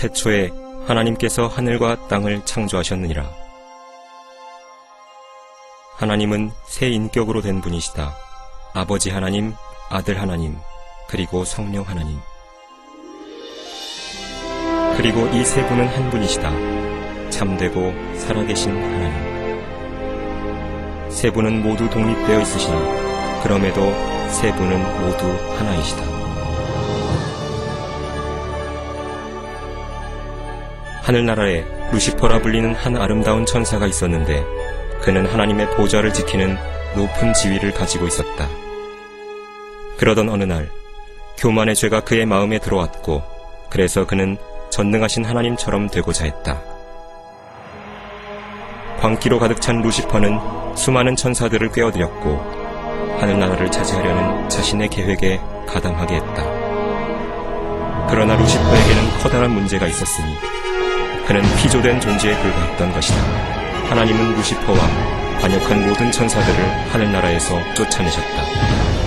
태초에 하나님께서 하늘과 땅을 창조하셨느니라. 하나님은 세 인격으로 된 분이시다. 아버지 하나님, 아들 하나님, 그리고 성령 하나님. 그리고 이 세 분은 한 분이시다. 참되고 살아계신 하나님. 세 분은 모두 독립되어 있으시나 그럼에도 세 분은 모두 하나이시다. 하늘나라에 루시퍼라 불리는 한 아름다운 천사가 있었는데 그는 하나님의 보좌를 지키는 높은 지위를 가지고 있었다. 그러던 어느 날 교만의 죄가 그의 마음에 들어왔고 그래서 그는 전능하신 하나님처럼 되고자 했다. 광기로 가득 찬 루시퍼는 수많은 천사들을 꿰어들였고 하늘나라를 차지하려는 자신의 계획에 가담하게 했다. 그러나 루시퍼에게는 커다란 문제가 있었으니 그는 피조된 존재에 불과했던 것이다. 하나님은 루시퍼와 반역한 모든 천사들을 하늘나라에서 쫓아내셨다.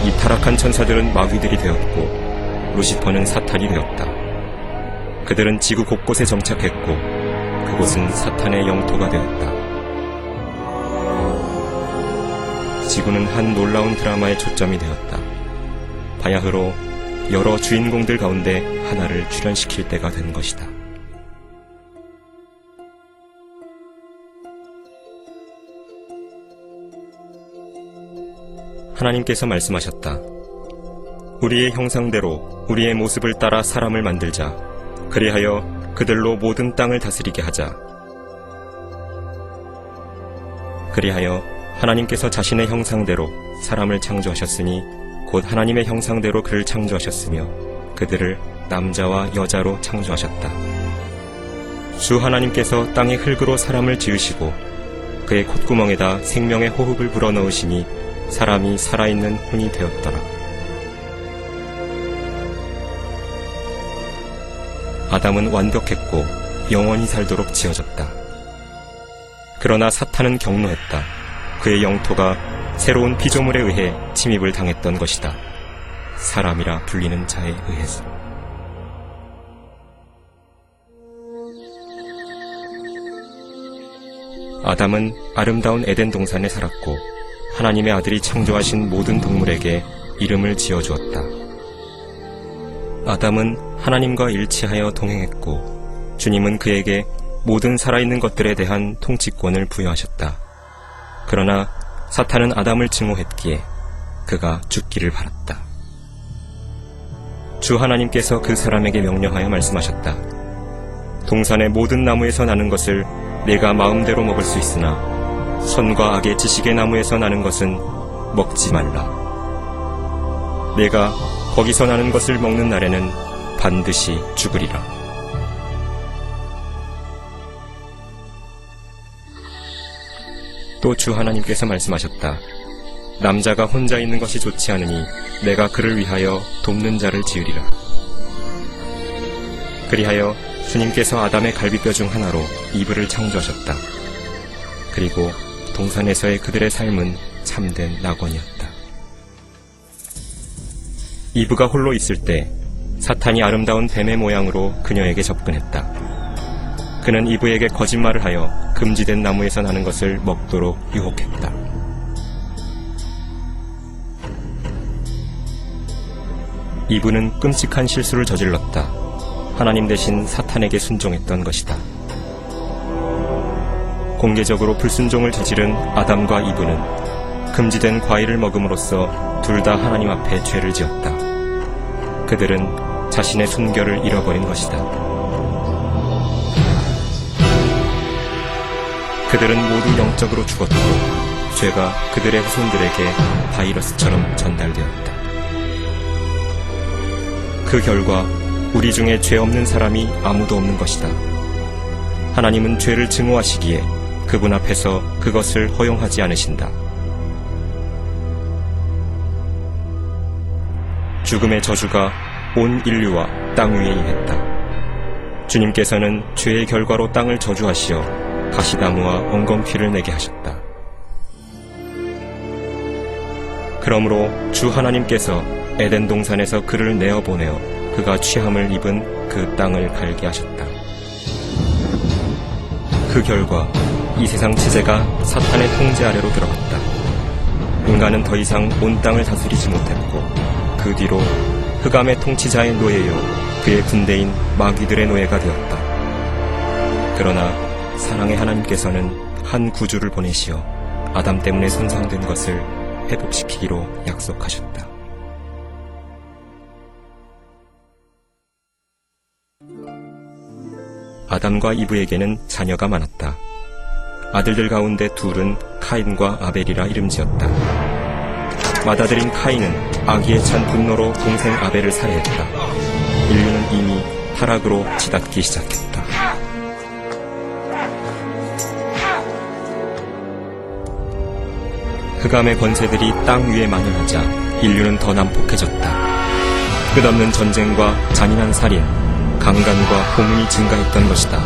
이 타락한 천사들은 마귀들이 되었고 루시퍼는 사탄이 되었다. 그들은 지구 곳곳에 정착했고 그곳은 사탄의 영토가 되었다. 지구는 한 놀라운 드라마의 초점이 되었다. 바야흐로 여러 주인공들 가운데 하나를 출연시킬 때가 된 것이다. 하나님께서 말씀하셨다. 우리의 형상대로 우리의 모습을 따라 사람을 만들자. 그리하여 그들로 모든 땅을 다스리게 하자. 그리하여 하나님께서 자신의 형상대로 사람을 창조하셨으니 곧 하나님의 형상대로 그를 창조하셨으며 그들을 남자와 여자로 창조하셨다. 주 하나님께서 땅의 흙으로 사람을 지으시고 그의 콧구멍에다 생명의 호흡을 불어넣으시니 사람이 살아있는 혼이 되었더라. 아담은 완벽했고 영원히 살도록 지어졌다. 그러나 사탄은 경노했다. 그의 영토가 새로운 피조물에 의해 침입을 당했던 것이다. 사람이라 불리는 자에 의해서. 아담은 아름다운 에덴 동산에 살았고 하나님의 아들이 창조하신 모든 동물에게 이름을 지어주었다. 아담은 하나님과 일치하여 동행했고 주님은 그에게 모든 살아있는 것들에 대한 통치권을 부여하셨다. 그러나 사탄은 아담을 증오했기에 그가 죽기를 바랐다. 주 하나님께서 그 사람에게 명령하여 말씀하셨다. 동산의 모든 나무에서 나는 것을 내가 마음대로 먹을 수 있으나 선과 악의 지식의 나무에서 나는 것은 먹지 말라. 내가 거기서 나는 것을 먹는 날에는 반드시 죽으리라. 또 주 하나님께서 말씀하셨다. 남자가 혼자 있는 것이 좋지 않으니 내가 그를 위하여 돕는 자를 지으리라. 그리하여 주님께서 아담의 갈비뼈 중 하나로 이브를 창조하셨다. 그리고 동산에서의 그들의 삶은 참된 낙원이었다. 이브가 홀로 있을 때 사탄이 아름다운 뱀의 모양으로 그녀에게 접근했다. 그는 이브에게 거짓말을 하여 금지된 나무에서 나는 것을 먹도록 유혹했다. 이브는 끔찍한 실수를 저질렀다. 하나님 대신 사탄에게 순종했던 것이다. 공개적으로 불순종을 저지른 아담과 이브는 금지된 과일을 먹음으로써 둘 다 하나님 앞에 죄를 지었다. 그들은 자신의 순결을 잃어버린 것이다. 그들은 모두 영적으로 죽었고 죄가 그들의 후손들에게 바이러스처럼 전달되었다. 그 결과 우리 중에 죄 없는 사람이 아무도 없는 것이다. 하나님은 죄를 증오하시기에 그분 앞에서 그것을 허용하지 않으신다. 죽음의 저주가 온 인류와 땅 위에 임했다. 주님께서는 죄의 결과로 땅을 저주하시어 가시나무와 엉겅퀴를 내게 하셨다. 그러므로 주 하나님께서 에덴 동산에서 그를 내어보내어 그가 취함을 입은 그 땅을 갈게 하셨다. 그 결과 이 세상 체제가 사탄의 통제 아래로 들어갔다. 인간은 더 이상 온 땅을 다스리지 못했고 그 뒤로 흑암의 통치자의 노예요 그의 군대인 마귀들의 노예가 되었다. 그러나 사랑의 하나님께서는 한 구주를 보내시어 아담 때문에 손상된 것을 회복시키기로 약속하셨다. 아담과 이브에게는 자녀가 많았다. 아들들 가운데 둘은 카인과 아벨이라 이름지었다. 맏아들인 카인은 악의에 찬 분노로 동생 아벨을 살해했다. 인류는 이미 타락으로 치닫기 시작했다. 흑암의 권세들이 땅 위에 만연하자 인류는 더 난폭해졌다. 끝없는 전쟁과 잔인한 살인, 강간과 고문이 증가했던 것이다.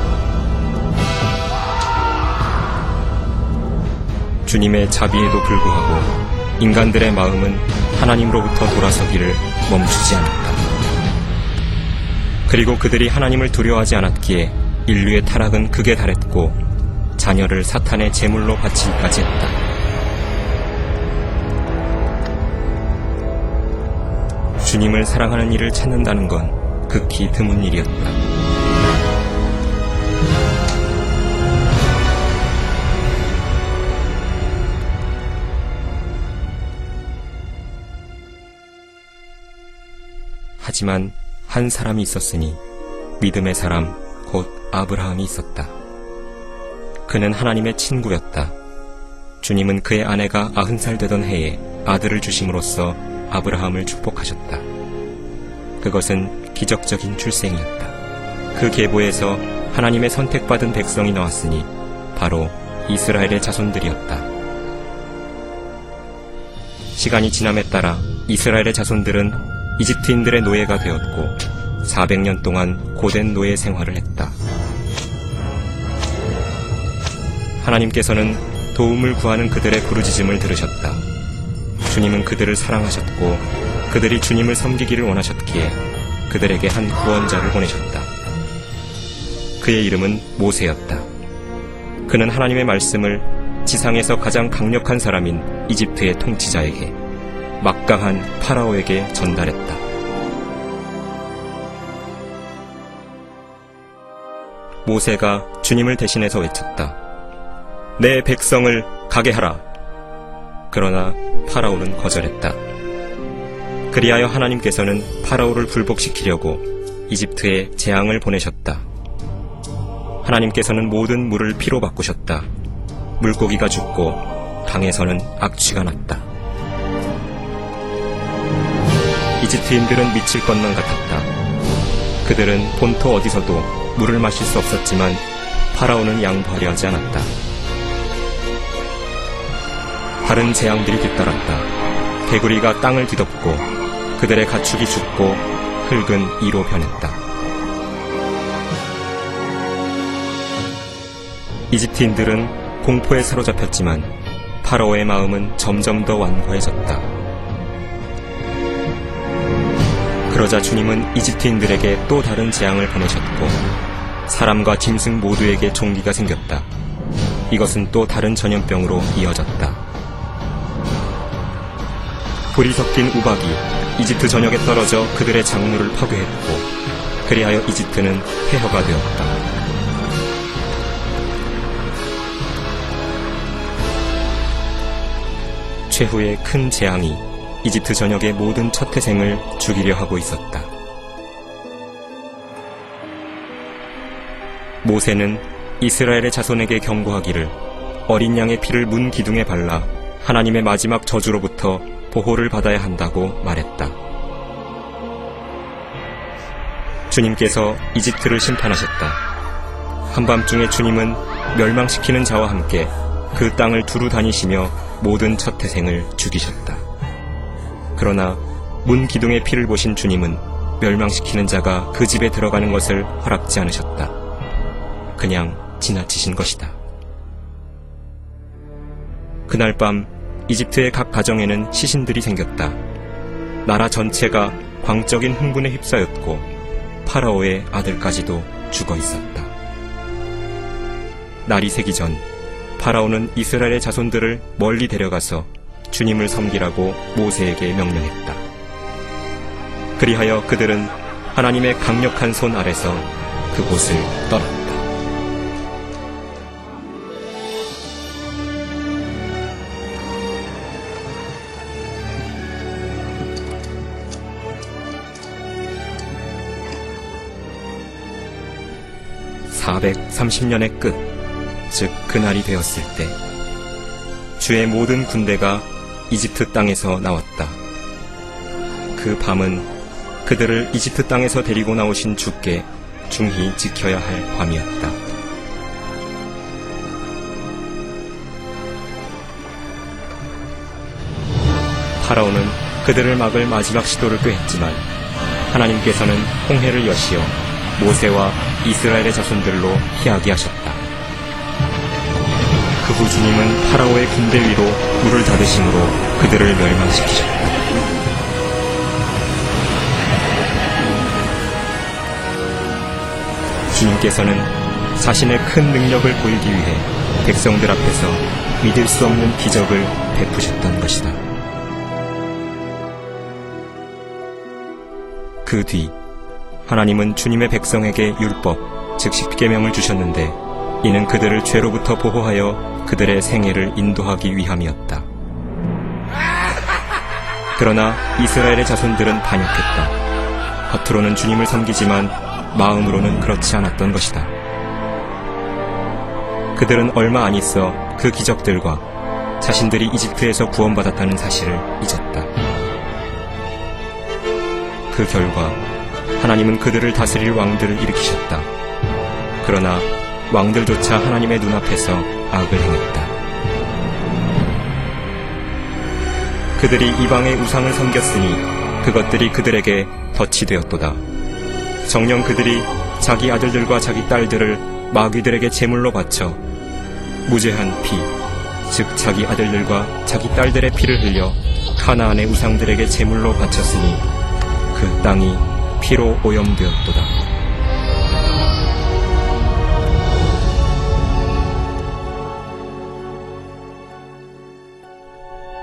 주님의 자비에도 불구하고 인간들의 마음은 하나님으로부터 돌아서기를 멈추지 않았다. 그리고 그들이 하나님을 두려워하지 않았기에 인류의 타락은 극에 달했고 자녀를 사탄의 제물로 바치기까지 했다. 주님을 사랑하는 이를 찾는다는 건 극히 드문 일이었다. 하지만 한 사람이 있었으니 믿음의 사람 곧 아브라함이 있었다. 그는 하나님의 친구였다. 주님은 그의 아내가 90살 되던 해에 아들을 주심으로써 아브라함을 축복하셨다. 그것은 기적적인 출생이었다. 그 계보에서 하나님의 선택받은 백성이 나왔으니 바로 이스라엘의 자손들이었다. 시간이 지남에 따라 이스라엘의 자손들은 이집트인들의 노예가 되었고 400년 동안 고된 노예 생활을 했다. 하나님께서는 도움을 구하는 그들의 부르짖음을 들으셨다. 주님은 그들을 사랑하셨고 그들이 주님을 섬기기를 원하셨기에 그들에게 한 구원자를 보내셨다. 그의 이름은 모세였다. 그는 하나님의 말씀을 지상에서 가장 강력한 사람인 이집트의 통치자에게, 막강한 파라오에게 전달했다. 모세가 주님을 대신해서 외쳤다. 내 백성을 가게 하라. 그러나 파라오는 거절했다. 그리하여 하나님께서는 파라오를 굴복시키려고 이집트에 재앙을 보내셨다. 하나님께서는 모든 물을 피로 바꾸셨다. 물고기가 죽고 강에서는 악취가 났다. 이집트인들은 미칠 것만 같았다. 그들은 본토 어디서도 물을 마실 수 없었지만 파라오는 양보하려 하지 않았다. 다른 재앙들이 뒤따랐다. 개구리가 땅을 뒤덮고 그들의 가축이 죽고 흙은 이로 변했다. 이집트인들은 공포에 사로잡혔지만 파라오의 마음은 점점 더 완고해졌다. 그러자 주님은 이집트인들에게 또 다른 재앙을 보내셨고 사람과 짐승 모두에게 종기가 생겼다. 이것은 또 다른 전염병으로 이어졌다. 불이 섞인 우박이 이집트 전역에 떨어져 그들의 작물을 파괴했고 그리하여 이집트는 폐허가 되었다. 최후의 큰 재앙이 이집트 전역의 모든 첫 태생을 죽이려 하고 있었다. 모세는 이스라엘의 자손에게 경고하기를 어린 양의 피를 문 기둥에 발라 하나님의 마지막 저주로부터 보호를 받아야 한다고 말했다. 주님께서 이집트를 심판하셨다. 한밤중에 주님은 멸망시키는 자와 함께 그 땅을 두루 다니시며 모든 첫 태생을 죽이셨다. 그러나 문 기둥의 피를 보신 주님은 멸망시키는 자가 그 집에 들어가는 것을 허락지 않으셨다. 그냥 지나치신 것이다. 그날 밤 이집트의 각 가정에는 시신들이 생겼다. 나라 전체가 광적인 흥분에 휩싸였고 파라오의 아들까지도 죽어 있었다. 날이 새기 전 파라오는 이스라엘의 자손들을 멀리 데려가서 주님을 섬기라고 모세에게 명령했다. 그리하여 그들은 하나님의 강력한 손 아래서 그곳을 떠났다. (430년의 끝), 즉 그날이 되었을 때 주의 모든 군대가 이집트 땅에서 나왔다. 그 밤은 그들을 이집트 땅에서 데리고 나오신 주께 중히 지켜야 할 밤이었다. 파라오는 그들을 막을 마지막 시도를 꾀했지만 하나님께서는 홍해를 여시어 모세와 이스라엘의 자손들로 피하게 하셨다. 그 후 주님은 파라오의 군대 위로 물을 닫으심으로 그들을 멸망시키셨다. 주님께서는 자신의 큰 능력을 보이기 위해 백성들 앞에서 믿을 수 없는 기적을 베푸셨던 것이다. 그 뒤 하나님은 주님의 백성에게 율법, 즉 십계명을 주셨는데 이는 그들을 죄로부터 보호하여 그들의 생애를 인도하기 위함이었다. 그러나 이스라엘의 자손들은 반역했다. 겉으로는 주님을 섬기지만 마음으로는 그렇지 않았던 것이다. 그들은 얼마 안 있어 그 기적들과 자신들이 이집트에서 구원받았다는 사실을 잊었다. 그 결과 하나님은 그들을 다스릴 왕들을 일으키셨다. 그러나 왕들조차 하나님의 눈앞에서 악을 행했다. 그들이 이방의 우상을 섬겼으니 그것들이 그들에게 덫이 되었도다. 정녕 그들이 자기 아들들과 자기 딸들을 마귀들에게 제물로 바쳐 무죄한 피, 즉 자기 아들들과 자기 딸들의 피를 흘려 가나안의 우상들에게 제물로 바쳤으니 그 땅이 피로 오염되었도다.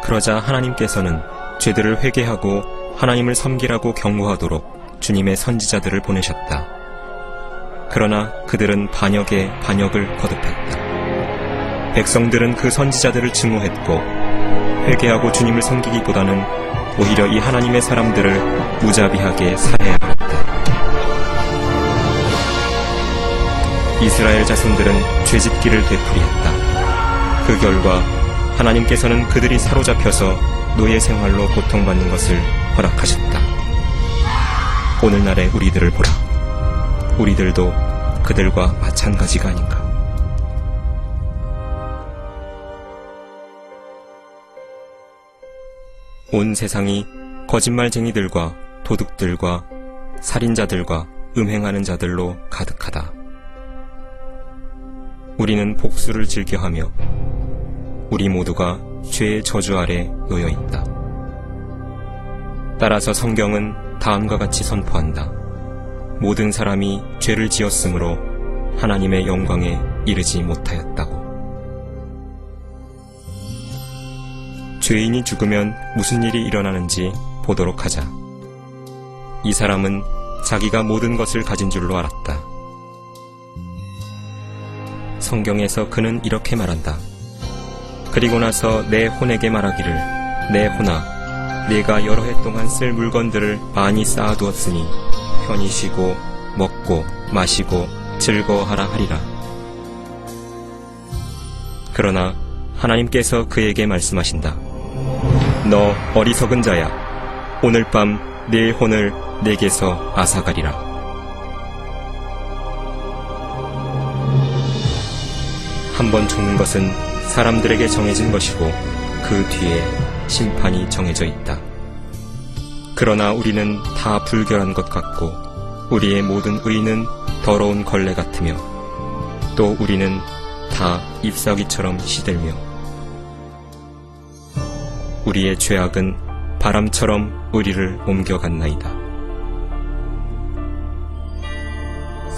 그러자 하나님께서는 죄들을 회개하고 하나님을 섬기라고 경고하도록 주님의 선지자들을 보내셨다. 그러나 그들은 반역에 반역을 거듭했다. 백성들은 그 선지자들을 증오했고 회개하고 주님을 섬기기보다는 오히려 이 하나님의 사람들을 무자비하게 살해해버렸다. 이스라엘 자손들은 죄짓기를 되풀이했다. 그 결과 하나님께서는 그들이 사로잡혀서 노예 생활로 고통받는 것을 허락하셨다. 오늘날의 우리들을 보라. 우리들도 그들과 마찬가지가 아닌가. 온 세상이 거짓말쟁이들과 도둑들과 살인자들과 음행하는 자들로 가득하다. 우리는 복수를 즐겨하며 우리 모두가 죄의 저주 아래 놓여 있다. 따라서 성경은 다음과 같이 선포한다. 모든 사람이 죄를 지었으므로 하나님의 영광에 이르지 못하였다고. 죄인이 죽으면 무슨 일이 일어나는지 보도록 하자. 이 사람은 자기가 모든 것을 가진 줄로 알았다. 성경에서 그는 이렇게 말한다. 그리고 나서 내 혼에게 말하기를, 내 혼아, 네가 여러 해 동안 쓸 물건들을 많이 쌓아두었으니 편히 쉬고 먹고 마시고 즐거워하라 하리라. 그러나 하나님께서 그에게 말씀하신다. 너 어리석은 자야. 오늘 밤 네 혼을 내게서 앗아가리라. 한 번 죽는 것은 사람들에게 정해진 것이고 그 뒤에 심판이 정해져 있다. 그러나 우리는 다 불결한 것 같고 우리의 모든 의는 더러운 걸레 같으며 또 우리는 다 잎사귀처럼 시들며 우리의 죄악은 바람처럼 우리를 옮겨갔나이다.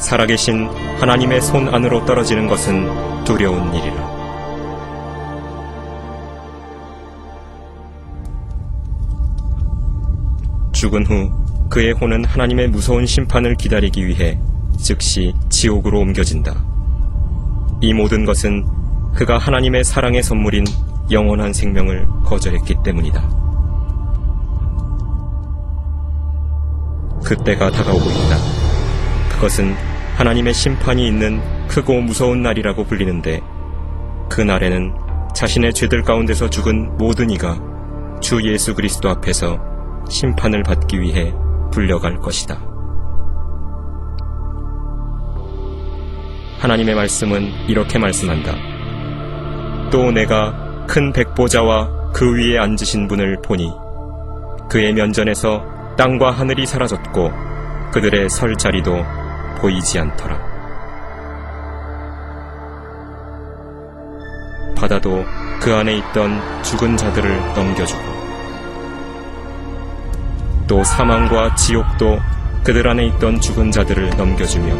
살아계신 하나님의 손 안으로 떨어지는 것은 두려운 일이라. 죽은 후 그의 혼은 하나님의 무서운 심판을 기다리기 위해 즉시 지옥으로 옮겨진다. 이 모든 것은 그가 하나님의 사랑의 선물인 영원한 생명을 거절했기 때문이다. 그때가 다가오고 있다. 그것은 하나님의 심판이 있는 크고 무서운 날이라고 불리는데, 그 날에는 자신의 죄들 가운데서 죽은 모든 이가 주 예수 그리스도 앞에서 심판을 받기 위해 불려갈 것이다. 하나님의 말씀은 이렇게 말씀한다. 또 내가 큰 백보자와 그 위에 앉으신 분을 보니 그의 면전에서 땅과 하늘이 사라졌고 그들의 설 자리도 보이지 않더라. 바다도 그 안에 있던 죽은 자들을 넘겨주고 또 사망과 지옥도 그들 안에 있던 죽은 자들을 넘겨주며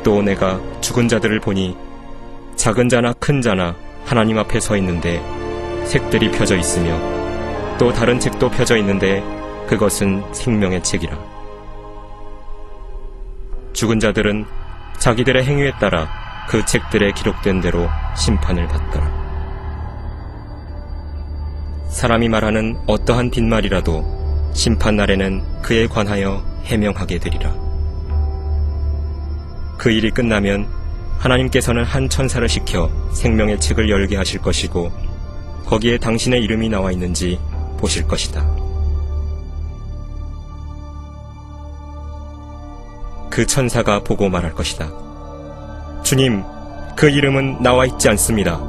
또 내가 죽은 자들을 보니 작은 자나 큰 자나 하나님 앞에 서 있는데 책들이 펴져 있으며 또 다른 책도 펴져 있는데 그것은 생명의 책이라. 죽은 자들은 자기들의 행위에 따라 그 책들에 기록된 대로 심판을 받더라. 사람이 말하는 어떠한 빈말이라도 심판날에는 그에 관하여 해명하게 되리라. 그 일이 끝나면 하나님께서는 한 천사를 시켜 생명의 책을 열게 하실 것이고 거기에 당신의 이름이 나와 있는지 보실 것이다. 그 천사가 보고 말할 것이다. 주님, 그 이름은 나와 있지 않습니다.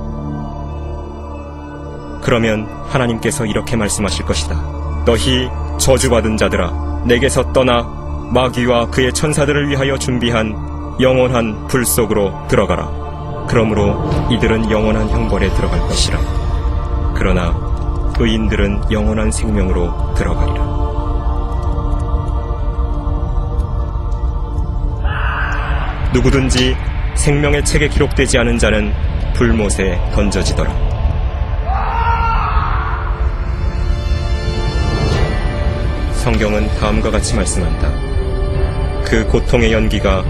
그러면 하나님께서 이렇게 말씀하실 것이다. 너희 저주받은 자들아, 내게서 떠나 마귀와 그의 천사들을 위하여 준비한 영원한 불 속으로 들어가라. 그러므로 이들은 영원한 형벌에 들어갈 것이라. 그러나 의인들은 영원한 생명으로 들어가리라. 누구든지 생명의 책에 기록되지 않은 자는 불못에 던져지더라. 성경은 다음과 같이 말씀한다. 그 고통의 연기가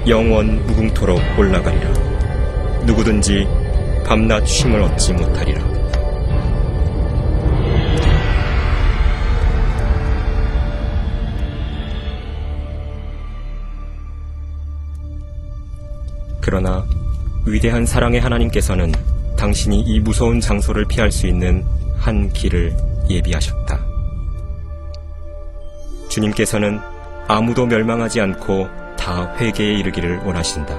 영원 무궁토록 올라가리라. 누구든지 밤낮 쉼을 얻지 못하리라. 그러나 위대한 사랑의 하나님께서는 당신이 이 무서운 장소를 피할 수 있는 한 길을 예비하셨다. 주님께서는 아무도 멸망하지 않고 다 회개에 이르기를 원하신다.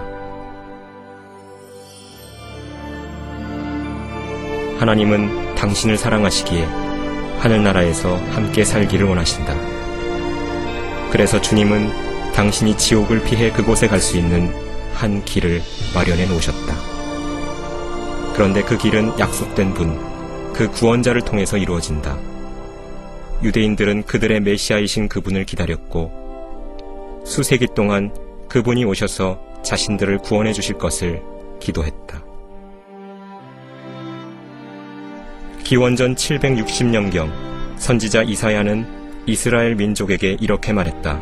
하나님은 당신을 사랑하시기에 하늘나라에서 함께 살기를 원하신다. 그래서 주님은 당신이 지옥을 피해 그곳에 갈 수 있는 한 길을 마련해 놓으셨다. 그런데 그 길은 약속된 분, 그 구원자를 통해서 이루어진다. 유대인들은 그들의 메시아이신 그분을 기다렸고 수세기 동안 그분이 오셔서 자신들을 구원해 주실 것을 기도했다. 기원전 760년경 선지자 이사야는 이스라엘 민족에게 이렇게 말했다.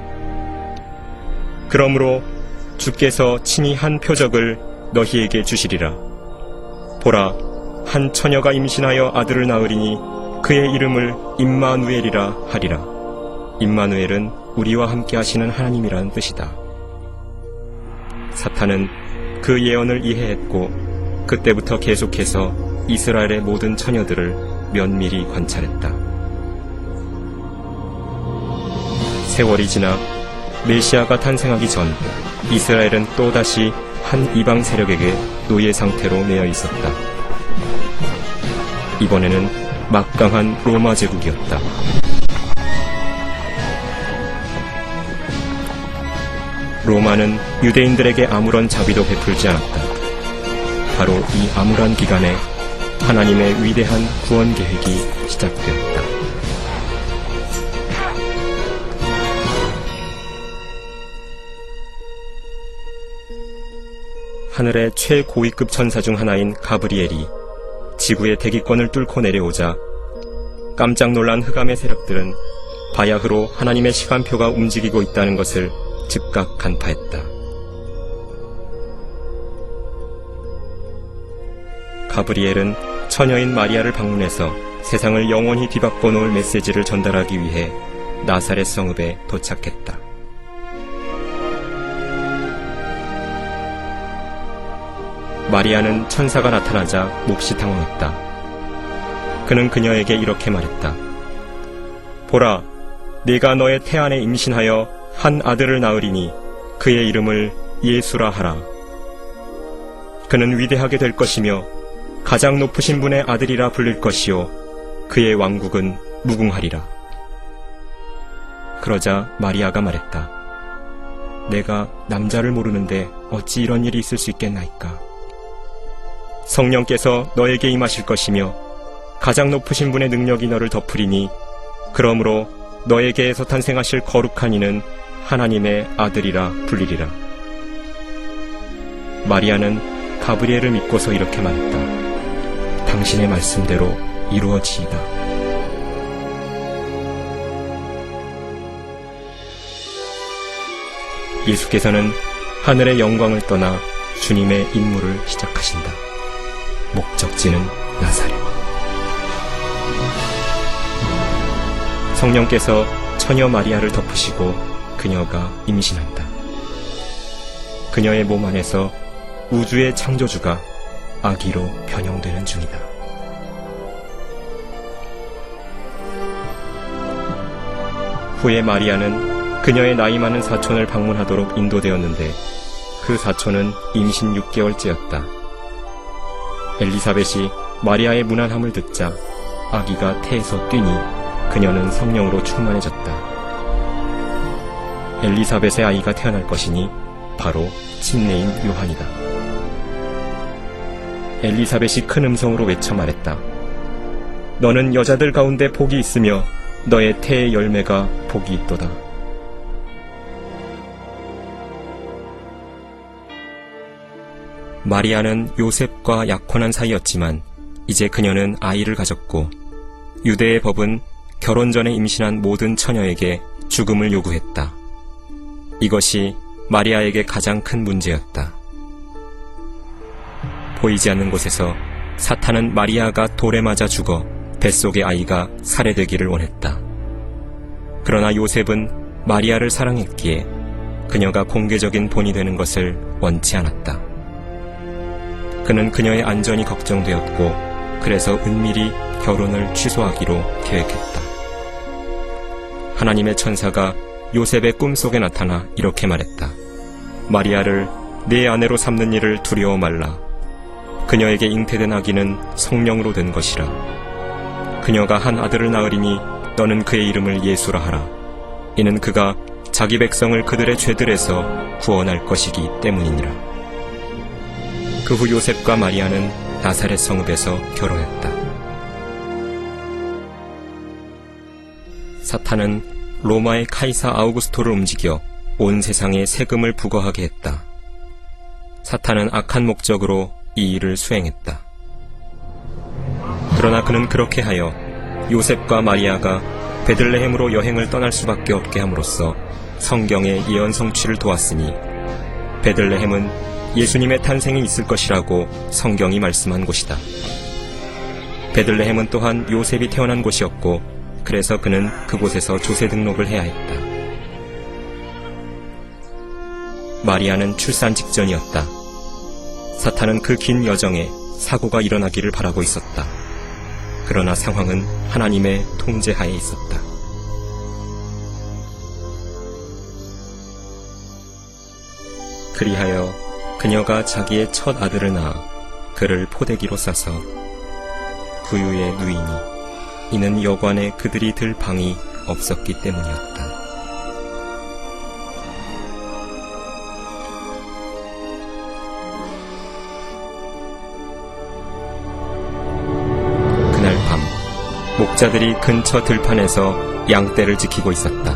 그러므로 주께서 친히 한 표적을 너희에게 주시리라. 보라, 한 처녀가 임신하여 아들을 낳으리니 그의 이름을 임마누엘이라 하리라. 임마누엘은 우리와 함께 하시는 하나님이라는 뜻이다. 사탄은 그 예언을 이해했고 그때부터 계속해서 이스라엘의 모든 처녀들을 면밀히 관찰했다. 세월이 지나 메시아가 탄생하기 전 이스라엘은 또다시 한 이방 세력에게 노예 상태로 매여 있었다. 이번에는 막강한 로마 제국이었다. 로마는 유대인들에게 아무런 자비도 베풀지 않았다. 바로 이 암울한 기간에 하나님의 위대한 구원 계획이 시작되었다. 하늘의 최고위급 천사 중 하나인 가브리엘이 지구의 대기권을 뚫고 내려오자 깜짝 놀란 흑암의 세력들은 바야흐로 하나님의 시간표가 움직이고 있다는 것을 즉각 간파했다. 가브리엘은 처녀인 마리아를 방문해서 세상을 영원히 뒤바꿔 놓을 메시지를 전달하기 위해 나사렛 성읍에 도착했다. 마리아는 천사가 나타나자 몹시 당황했다. 그는 그녀에게 이렇게 말했다. 보라, 네가 너의 태안에 임신하여 한 아들을 낳으리니 그의 이름을 예수라 하라. 그는 위대하게 될 것이며 가장 높으신 분의 아들이라 불릴 것이요 그의 왕국은 무궁하리라. 그러자 마리아가 말했다. 내가 남자를 모르는데 어찌 이런 일이 있을 수 있겠나이까. 성령께서 너에게 임하실 것이며 가장 높으신 분의 능력이 너를 덮으리니 그러므로 너에게서 탄생하실 거룩한 이는 하나님의 아들이라 불리리라. 마리아는 가브리엘을 믿고서 이렇게 말했다. 당신의 말씀대로 이루어지이다. 예수께서는 하늘의 영광을 떠나 주님의 임무를 시작하신다. 목적지는 나사렛. 성령께서 처녀 마리아를 덮으시고 그녀가 임신한다. 그녀의 몸 안에서 우주의 창조주가 아기로 변형되는 중이다. 후에 마리아는 그녀의 나이 많은 사촌을 방문하도록 인도되었는데 그 사촌은 임신 6개월째였다. 엘리사벳이 마리아의 무난함을 듣자 아기가 태에서 뛰니 그녀는 성령으로 충만해졌다. 엘리사벳의 아이가 태어날 것이니 바로 침례인 요한이다. 엘리사벳이 큰 음성으로 외쳐 말했다. 너는 여자들 가운데 복이 있으며 너의 태의 열매가 복이 있도다. 마리아는 요셉과 약혼한 사이였지만 이제 그녀는 아이를 가졌고 유대의 법은 결혼 전에 임신한 모든 처녀에게 죽음을 요구했다. 이것이 마리아에게 가장 큰 문제였다. 보이지 않는 곳에서 사탄은 마리아가 돌에 맞아 죽어 뱃속의 아이가 살해되기를 원했다. 그러나 요셉은 마리아를 사랑했기에 그녀가 공개적인 본이 되는 것을 원치 않았다. 그는 그녀의 안전이 걱정되었고 그래서 은밀히 결혼을 취소하기로 계획했다. 하나님의 천사가 요셉의 꿈속에 나타나 이렇게 말했다. 마리아를 네 아내로 삼는 일을 두려워 말라. 그녀에게 잉태된 아기는 성령으로 된 것이라. 그녀가 한 아들을 낳으리니 너는 그의 이름을 예수라 하라. 이는 그가 자기 백성을 그들의 죄들에서 구원할 것이기 때문이니라. 그 후 요셉과 마리아는 나사렛 성읍에서 결혼했다. 사탄은 로마의 카이사 아우구스토를 움직여 온 세상에 세금을 부과하게 했다. 사탄은 악한 목적으로 이 일을 수행했다. 그러나 그는 그렇게 하여 요셉과 마리아가 베들레헴으로 여행을 떠날 수밖에 없게 함으로써 성경의 예언 성취를 도왔으니 베들레헴은 예수님의 탄생이 있을 것이라고 성경이 말씀한 곳이다. 베들레헴은 또한 요셉이 태어난 곳이었고 그래서 그는 그곳에서 조세 등록을 해야 했다. 마리아는 출산 직전이었다. 사탄은 그 긴 여정에 사고가 일어나기를 바라고 있었다. 그러나 상황은 하나님의 통제하에 있었다. 그리하여 그녀가 자기의 첫 아들을 낳아 그를 포대기로 싸서 구유에 누이니 이는 여관에 그들이 들 방이 없었기 때문이었다. 그날 밤 목자들이 근처 들판에서 양떼를 지키고 있었다.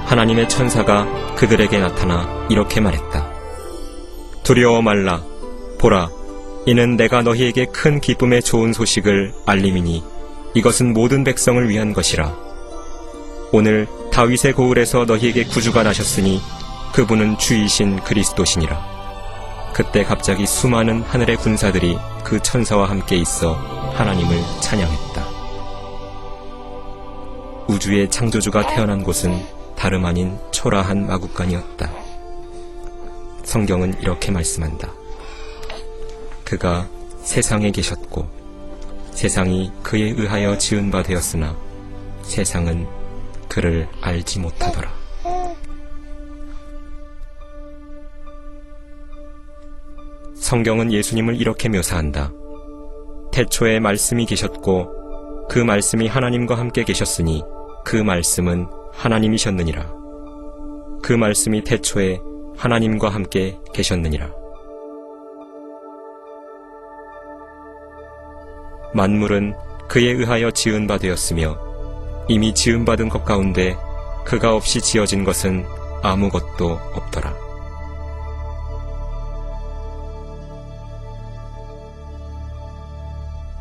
하나님의 천사가 그들에게 나타나 이렇게 말했다. 두려워 말라. 보라, 이는 내가 너희에게 큰 기쁨의 좋은 소식을 알림이니 이것은 모든 백성을 위한 것이라. 오늘 다윗의 고을에서 너희에게 구주가 나셨으니 그분은 주이신 그리스도시니라. 그때 갑자기 수많은 하늘의 군사들이 그 천사와 함께 있어 하나님을 찬양했다. 우주의 창조주가 태어난 곳은 다름 아닌 초라한 마국간이었다. 성경은 이렇게 말씀한다. 그가 세상에 계셨고 세상이 그에 의하여 지은 바 되었으나 세상은 그를 알지 못하더라. 성경은 예수님을 이렇게 묘사한다. 태초에 말씀이 계셨고 그 말씀이 하나님과 함께 계셨으니 그 말씀은 하나님이셨느니라. 그 말씀이 태초에 하나님과 함께 계셨느니라. 만물은 그에 의하여 지은 바 되었으며 이미 지음받은 것 가운데 그가 없이 지어진 것은 아무것도 없더라.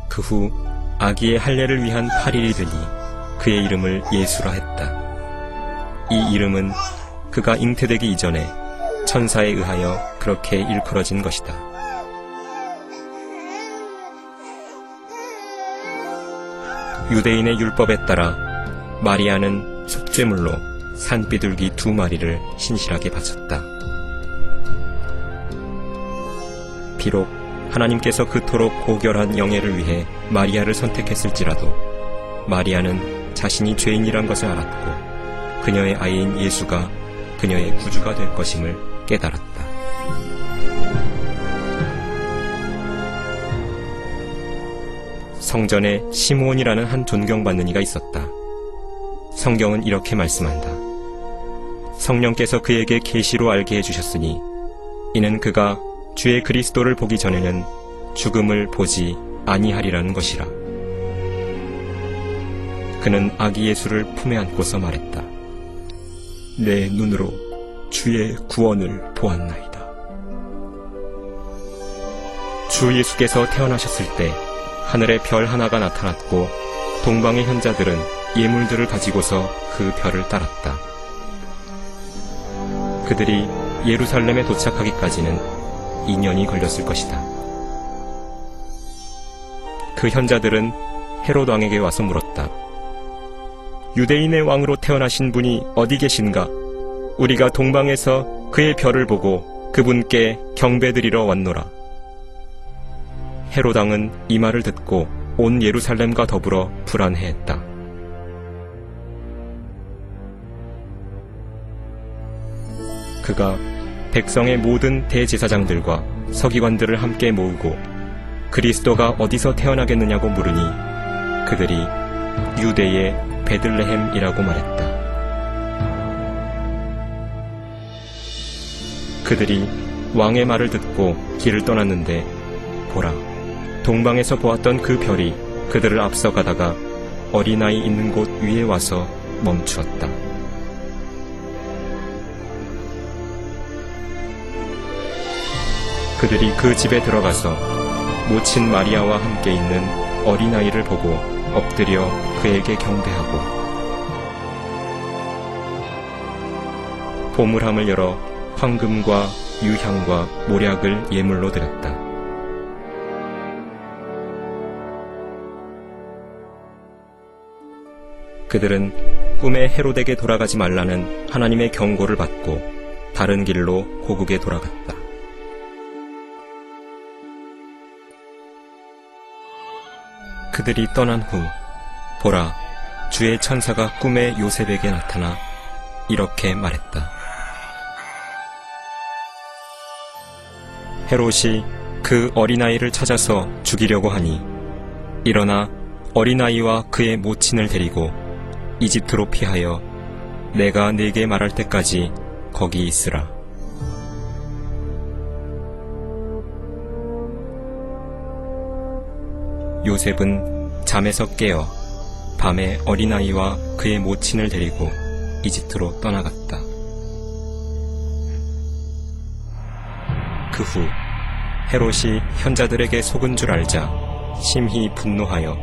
그 후 아기의 할례를 위한 8일이 되니 그의 이름을 예수라 했다. 이 이름은 그가 잉태되기 이전에 천사에 의하여 그렇게 일컬어진 것이다. 유대인의 율법에 따라 마리아는 속죄물로 산비둘기 2마리를 신실하게 바쳤다. 비록 하나님께서 그토록 고결한 영예를 위해 마리아를 선택했을지라도 마리아는 자신이 죄인이란 것을 알았고 그녀의 아이인 예수가 그녀의 구주가 될 것임을 깨달았다. 성전에 시므온이라는 한 존경받는 이가 있었다. 성경은 이렇게 말씀한다. 성령께서 그에게 계시로 알게 해주셨으니 이는 그가 주의 그리스도를 보기 전에는 죽음을 보지 아니하리라는 것이라. 그는 아기 예수를 품에 안고서 말했다. 내 눈으로 주의 구원을 보았나이다. 주 예수께서 태어나셨을 때 하늘에 별 하나가 나타났고 동방의 현자들은 예물들을 가지고서 그 별을 따랐다. 그들이 예루살렘에 도착하기까지는 2년이 걸렸을 것이다. 그 현자들은 헤롯 왕에게 와서 물었다. 유대인의 왕으로 태어나신 분이 어디 계신가? 우리가 동방에서 그의 별을 보고 그분께 경배드리러 왔노라. 헤롯 왕은 이 말을 듣고 온 예루살렘과 더불어 불안해했다. 그가 백성의 모든 대제사장들과 서기관들을 함께 모으고 그리스도가 어디서 태어나겠느냐고 물으니 그들이 유대의 베들레헴이라고 말했다. 그들이 왕의 말을 듣고 길을 떠났는데 보라, 동방에서 보았던 그 별이 그들을 앞서가다가 어린아이 있는 곳 위에 와서 멈추었다. 그들이 그 집에 들어가서 모친 마리아와 함께 있는 어린아이를 보고 엎드려 그에게 경배하고 보물함을 열어 황금과 유향과 모략을 예물로 드렸다. 그들은 꿈에 헤롯에게 돌아가지 말라는 하나님의 경고를 받고 다른 길로 고국에 돌아갔다. 그들이 떠난 후 보라, 주의 천사가 꿈에 요셉에게 나타나 이렇게 말했다. 헤롯이 그 어린아이를 찾아서 죽이려고 하니 일어나 어린아이와 그의 모친을 데리고 이집트로 피하여 내가 네게 말할 때까지 거기 있으라. 요셉은 잠에서 깨어 밤에 어린아이와 그의 모친을 데리고 이집트로 떠나갔다. 그 후 헤롯이 현자들에게 속은 줄 알자 심히 분노하여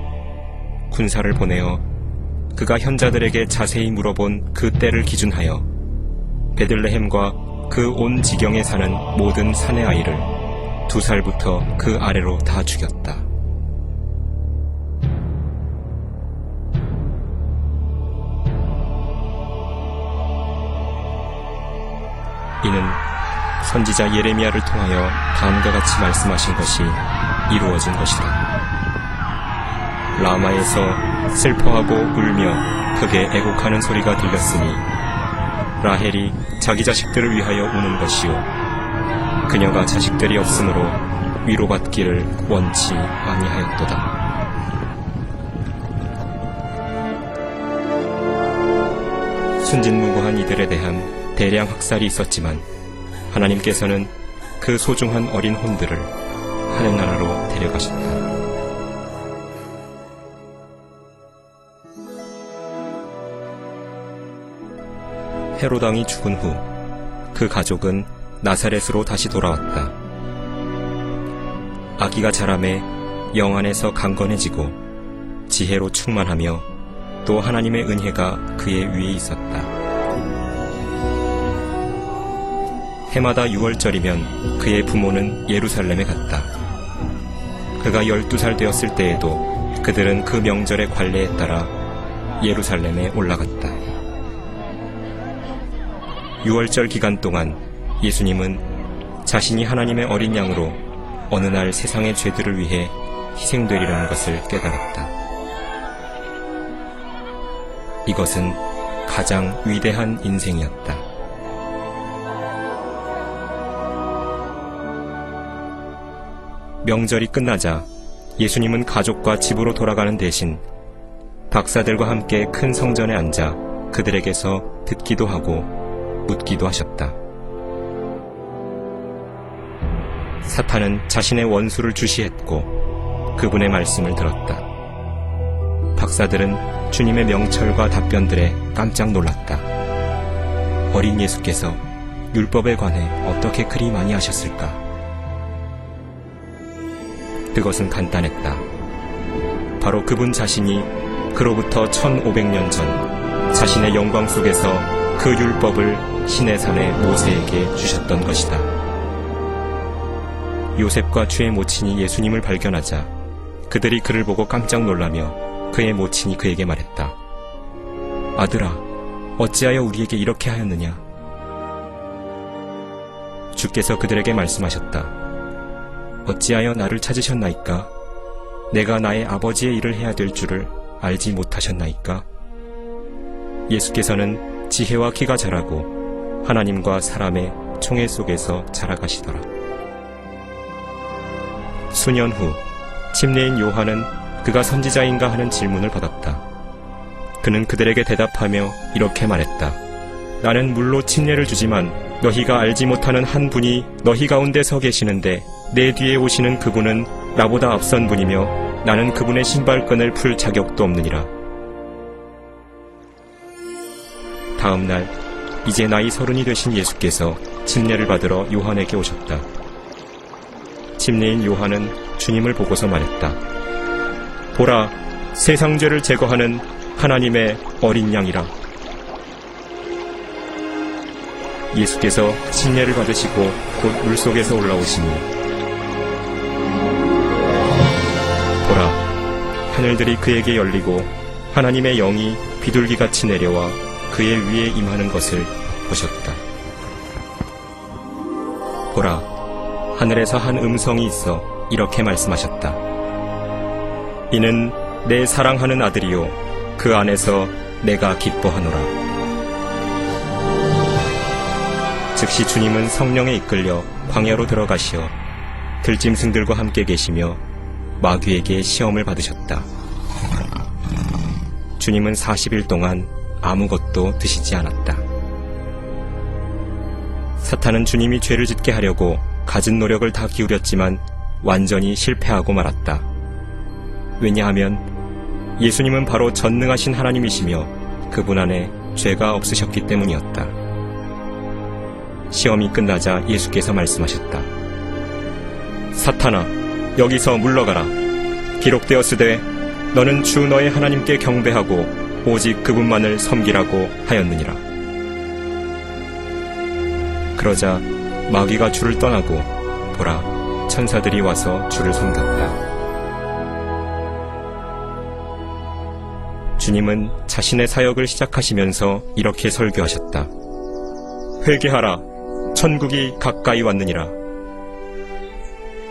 군사를 보내어 그가 현자들에게 자세히 물어본 그 때를 기준하여 베들레헴과 그 온 지경에 사는 모든 사내 아이를 2살부터 그 아래로 다 죽였다. 이는 선지자 예레미야를 통하여 다음과 같이 말씀하신 것이 이루어진 것이다. 라마에서 슬퍼하고 울며 크게 애곡하는 소리가 들렸으니 라헬이 자기 자식들을 위하여 우는 것이요 그녀가 자식들이 없으므로 위로받기를 원치 아니하였도다. 순진무구한 이들에 대한 대량 학살이 있었지만 하나님께서는 그 소중한 어린 혼들을 하늘나라로 데려가셨다. 헤롯 왕이 죽은 후 그 가족은 나사렛으로 다시 돌아왔다. 아기가 자라매 영 안에서 강건해지고 지혜로 충만하며 또 하나님의 은혜가 그의 위에 있었다. 해마다 6월절이면 그의 부모는 예루살렘에 갔다. 그가 12살 되었을 때에도 그들은 그 명절의 관례에 따라 예루살렘에 올라갔다. 6월절 기간 동안 예수님은 자신이 하나님의 어린 양으로 어느 날 세상의 죄들을 위해 희생되리라는 것을 깨달았다. 이것은 가장 위대한 인생이었다. 명절이 끝나자 예수님은 가족과 집으로 돌아가는 대신 박사들과 함께 큰 성전에 앉아 그들에게서 듣기도 하고 묻기도 하셨다. 사탄은 자신의 원수를 주시했고 그분의 말씀을 들었다. 박사들은 주님의 명철과 답변들에 깜짝 놀랐다. 어린 예수께서 율법에 관해 어떻게 그리 많이 하셨을까? 그것은 간단했다. 바로 그분 자신이 그로부터 1500년 전 자신의 영광 속에서 그 율법을 시내산의 모세에게 주셨던 것이다. 요셉과 주의 모친이 예수님을 발견하자 그들이 그를 보고 깜짝 놀라며 그의 모친이 그에게 말했다. 아들아, 어찌하여 우리에게 이렇게 하였느냐? 주께서 그들에게 말씀하셨다. 어찌하여 나를 찾으셨나이까? 내가 나의 아버지의 일을 해야 될 줄을 알지 못하셨나이까? 예수께서는 지혜와 키가 자라고 하나님과 사람의 총회 속에서 자라가시더라. 수년 후 침례인 요한은 그가 선지자인가 하는 질문을 받았다. 그는 그들에게 대답하며 이렇게 말했다. 나는 물로 침례를 주지만 너희가 알지 못하는 한 분이 너희 가운데 서 계시는데 내 뒤에 오시는 그분은 나보다 앞선 분이며 나는 그분의 신발끈을 풀 자격도 없느니라. 다음 날 이제 나이 30이 되신 예수께서 침례를 받으러 요한에게 오셨다. 침례인 요한은 주님을 보고서 말했다. 보라, 세상 죄를 제거하는 하나님의 어린 양이라. 예수께서 침례를 받으시고 곧 물속에서 올라오시니 보라, 하늘들이 그에게 열리고 하나님의 영이 비둘기같이 내려와 그의 위에 임하는 것을 보셨다. 보라, 하늘에서 한 음성이 있어 이렇게 말씀하셨다. 이는 내 사랑하는 아들이요 그 안에서 내가 기뻐하노라. 즉시 주님은 성령에 이끌려 광야로 들어가시어 들짐승들과 함께 계시며 마귀에게 시험을 받으셨다. 주님은 40일 동안 아무것도 드시지 않았다. 사탄은 주님이 죄를 짓게 하려고 갖은 노력을 다 기울였지만 완전히 실패하고 말았다. 왜냐하면 예수님은 바로 전능하신 하나님이시며 그분 안에 죄가 없으셨기 때문이었다. 시험이 끝나자 예수께서 말씀하셨다. 사탄아, 여기서 물러가라. 기록되었으되 너는 주 너의 하나님께 경배하고 오직 그분만을 섬기라고 하였느니라. 그러자 마귀가 주를 떠나고 보라, 천사들이 와서 주를 섬겼다. 주님은 자신의 사역을 시작하시면서 이렇게 설교하셨다. 회개하라, 천국이 가까이 왔느니라.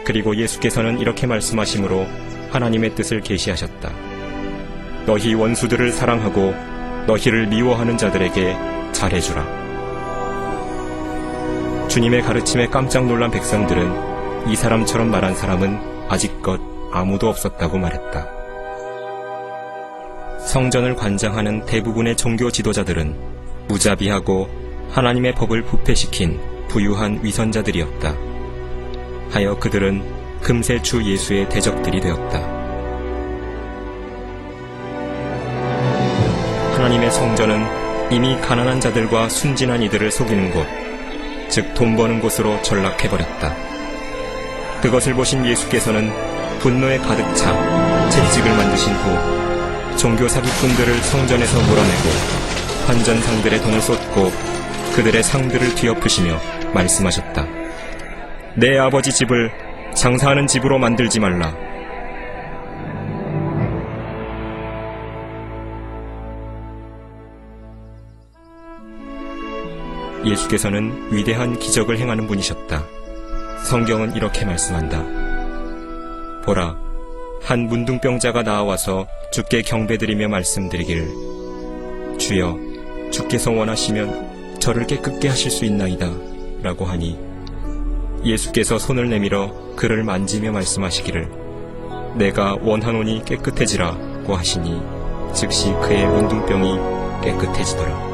그리고 예수께서는 이렇게 말씀하심으로 하나님의 뜻을 계시하셨다. 너희 원수들을 사랑하고 너희를 미워하는 자들에게 잘해주라. 주님의 가르침에 깜짝 놀란 백성들은 이 사람처럼 말한 사람은 아직껏 아무도 없었다고 말했다. 성전을 관장하는 대부분의 종교 지도자들은 무자비하고 하나님의 법을 부패시킨 부유한 위선자들이었다. 하여 그들은 금세 주 예수의 대적들이 되었다. 하나님의 성전은 이미 가난한 자들과 순진한 이들을 속이는 곳, 즉 돈 버는 곳으로 전락해버렸다. 그것을 보신 예수께서는 분노에 가득 차 채찍을 만드신 후 종교 사기꾼들을 성전에서 몰아내고 환전상들의 돈을 쏟고 그들의 상들을 뒤엎으시며 말씀하셨다. 내 아버지 집을 장사하는 집으로 만들지 말라. 예수께서는 위대한 기적을 행하는 분이셨다. 성경은 이렇게 말씀한다. 보라, 한 문둥병자가 나와서 주께 경배드리며 말씀드리길, 주여, 주께서 원하시면 저를 깨끗게 하실 수 있나이다 라고 하니 예수께서 손을 내밀어 그를 만지며 말씀하시기를, 내가 원하노니 깨끗해지라고 하시니 즉시 그의 문둥병이 깨끗해지더라.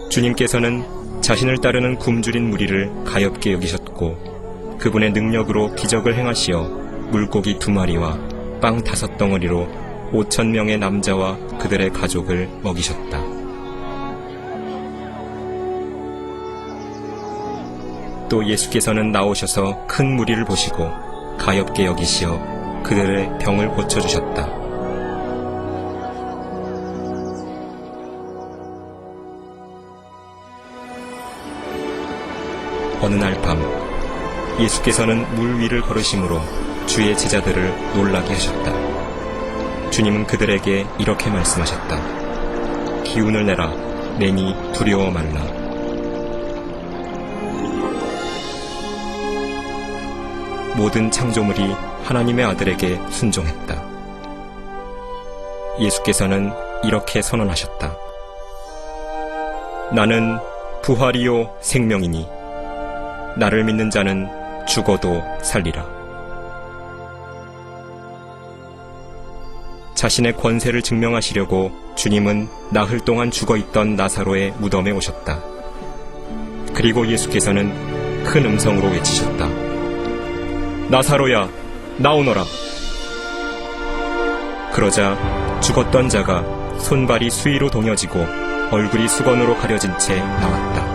주님께서는 자신을 따르는 굶주린 무리를 가엾게 여기셨고 그분의 능력으로 기적을 행하시어 물고기 2마리와 빵 5덩어리로 5,000명의 남자와 그들의 가족을 먹이셨다. 또 예수께서는 나오셔서 큰 무리를 보시고 가엾게 여기시어 그들의 병을 고쳐주셨다. 어느 날 밤 예수께서는 물 위를 걸으심으로 주의 제자들을 놀라게 하셨다. 주님은 그들에게 이렇게 말씀하셨다. 기운을 내라, 내니 두려워 말라. 모든 창조물이 하나님의 아들에게 순종했다. 예수께서는 이렇게 선언하셨다. 나는 부활이요 생명이니 나를 믿는 자는 죽어도 살리라. 자신의 권세를 증명하시려고 주님은 나흘 동안 죽어있던 나사로의 무덤에 오셨다. 그리고 예수께서는 큰 음성으로 외치셨다. 나사로야, 나오너라. 그러자 죽었던 자가 손발이 수위로 동여지고 얼굴이 수건으로 가려진 채 나왔다.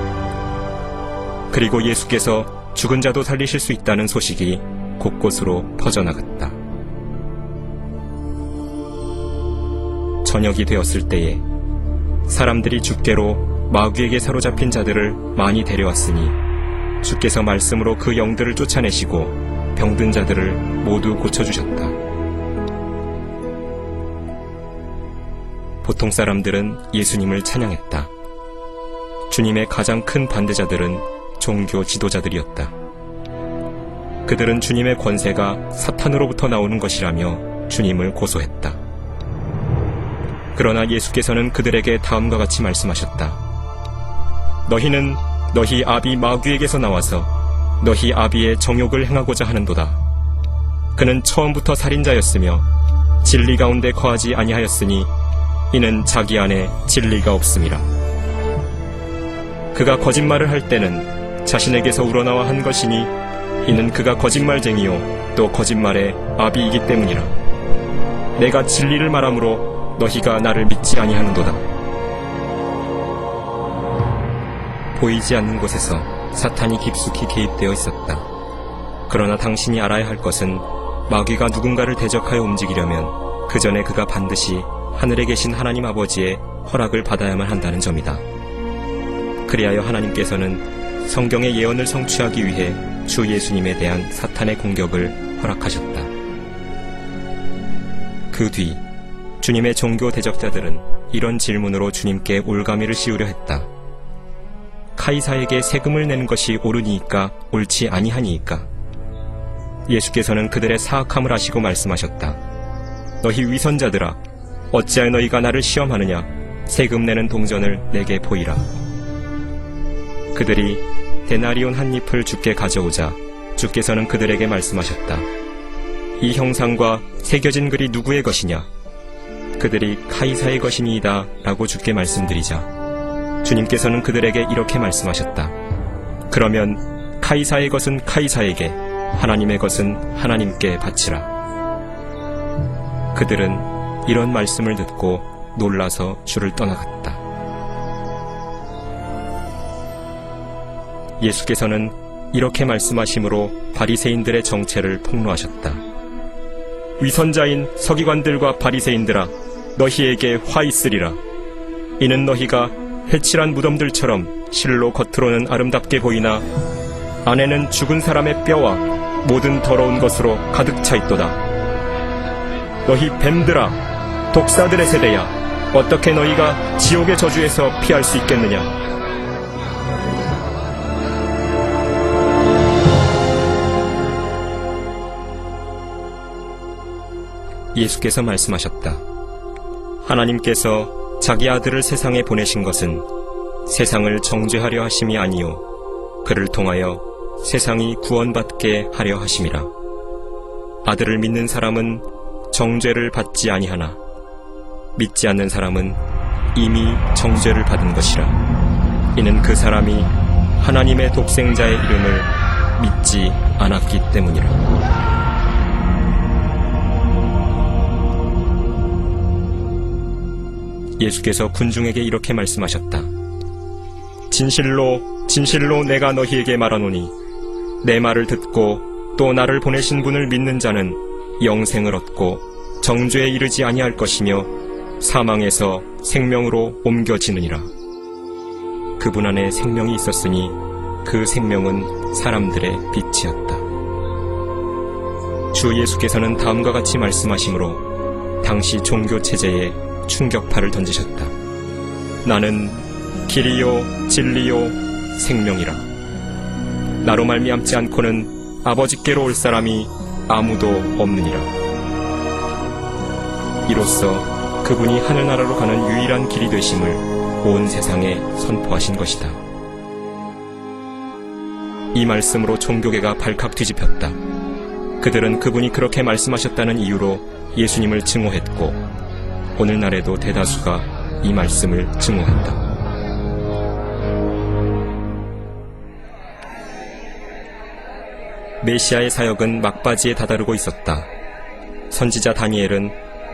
그리고 예수께서 죽은 자도 살리실 수 있다는 소식이 곳곳으로 퍼져나갔다. 저녁이 되었을 때에 사람들이 주께로 마귀에게 사로잡힌 자들을 많이 데려왔으니 주께서 말씀으로 그 영들을 쫓아내시고 병든 자들을 모두 고쳐주셨다. 보통 사람들은 예수님을 찬양했다. 주님의 가장 큰 반대자들은 종교 지도자들이었다. 그들은 주님의 권세가 사탄으로부터 나오는 것이라며 주님을 고소했다. 그러나 예수께서는 그들에게 다음과 같이 말씀하셨다. 너희는 너희 아비 마귀에게서 나와서 너희 아비의 정욕을 행하고자 하는도다. 그는 처음부터 살인자였으며 진리 가운데 거하지 아니하였으니 이는 자기 안에 진리가 없음이라. 그가 거짓말을 할 때는 자신에게서 우러나와 한 것이니 이는 그가 거짓말쟁이요 또 거짓말의 아비이기 때문이라. 내가 진리를 말하므로 너희가 나를 믿지 아니하는도다. 보이지 않는 곳에서 사탄이 깊숙이 개입되어 있었다. 그러나 당신이 알아야 할 것은 마귀가 누군가를 대적하여 움직이려면 그 전에 그가 반드시 하늘에 계신 하나님 아버지의 허락을 받아야만 한다는 점이다. 그리하여 하나님께서는 성경의 예언을 성취하기 위해 주 예수님에 대한 사탄의 공격을 허락하셨다. 그 뒤 주님의 종교 대적자들은 이런 질문으로 주님께 올가미를 씌우려 했다. 카이사에게 세금을 내는 것이 옳으니까 옳지 아니하니이까? 예수께서는 그들의 사악함을 아시고 말씀하셨다. 너희 위선자들아, 어찌하여 너희가 나를 시험하느냐? 세금 내는 동전을 내게 보이라. 그들이 데나리온 한 잎을 주께 가져오자 주께서는 그들에게 말씀하셨다. 이 형상과 새겨진 글이 누구의 것이냐? 그들이 카이사의 것이니이다 라고 주께 말씀드리자 주님께서는 그들에게 이렇게 말씀하셨다. 그러면 카이사의 것은 카이사에게, 하나님의 것은 하나님께 바치라. 그들은 이런 말씀을 듣고 놀라서 주를 떠나갔다. 예수께서는 이렇게 말씀하심으로 바리새인들의 정체를 폭로하셨다. 위선자인 서기관들과 바리새인들아, 너희에게 화 있으리라. 이는 너희가 회칠한 무덤들처럼 실로 겉으로는 아름답게 보이나 안에는 죽은 사람의 뼈와 모든 더러운 것으로 가득 차 있도다. 너희 뱀들아, 독사들의 세대야, 어떻게 너희가 지옥의 저주에서 피할 수 있겠느냐? 예수께서 말씀하셨다. 하나님께서 자기 아들을 세상에 보내신 것은 세상을 정죄하려 하심이 아니요 그를 통하여 세상이 구원받게 하려 하심이라. 아들을 믿는 사람은 정죄를 받지 아니하나 믿지 않는 사람은 이미 정죄를 받은 것이라. 이는 그 사람이 하나님의 독생자의 이름을 믿지 않았기 때문이라. 예수께서 군중에게 이렇게 말씀하셨다. 진실로 진실로 내가 너희에게 말하노니 내 말을 듣고 또 나를 보내신 분을 믿는 자는 영생을 얻고 정죄에 이르지 아니할 것이며 사망에서 생명으로 옮겨지느니라. 그분 안에 생명이 있었으니 그 생명은 사람들의 빛이었다. 주 예수께서는 다음과 같이 말씀하시므로 당시 종교 체제에 충격파를 던지셨다. 나는 길이요 진리요 생명이라. 나로 말미암지 않고는 아버지께로 올 사람이 아무도 없느니라. 이로써 그분이 하늘나라로 가는 유일한 길이 되심을 온 세상에 선포하신 것이다. 이 말씀으로 종교계가 발칵 뒤집혔다. 그들은 그분이 그렇게 말씀하셨다는 이유로 예수님을 증오했고 오늘날에도 대다수가 이 말씀을 증오한다. 메시아의 사역은 막바지에 다다르고 있었다. 선지자 다니엘은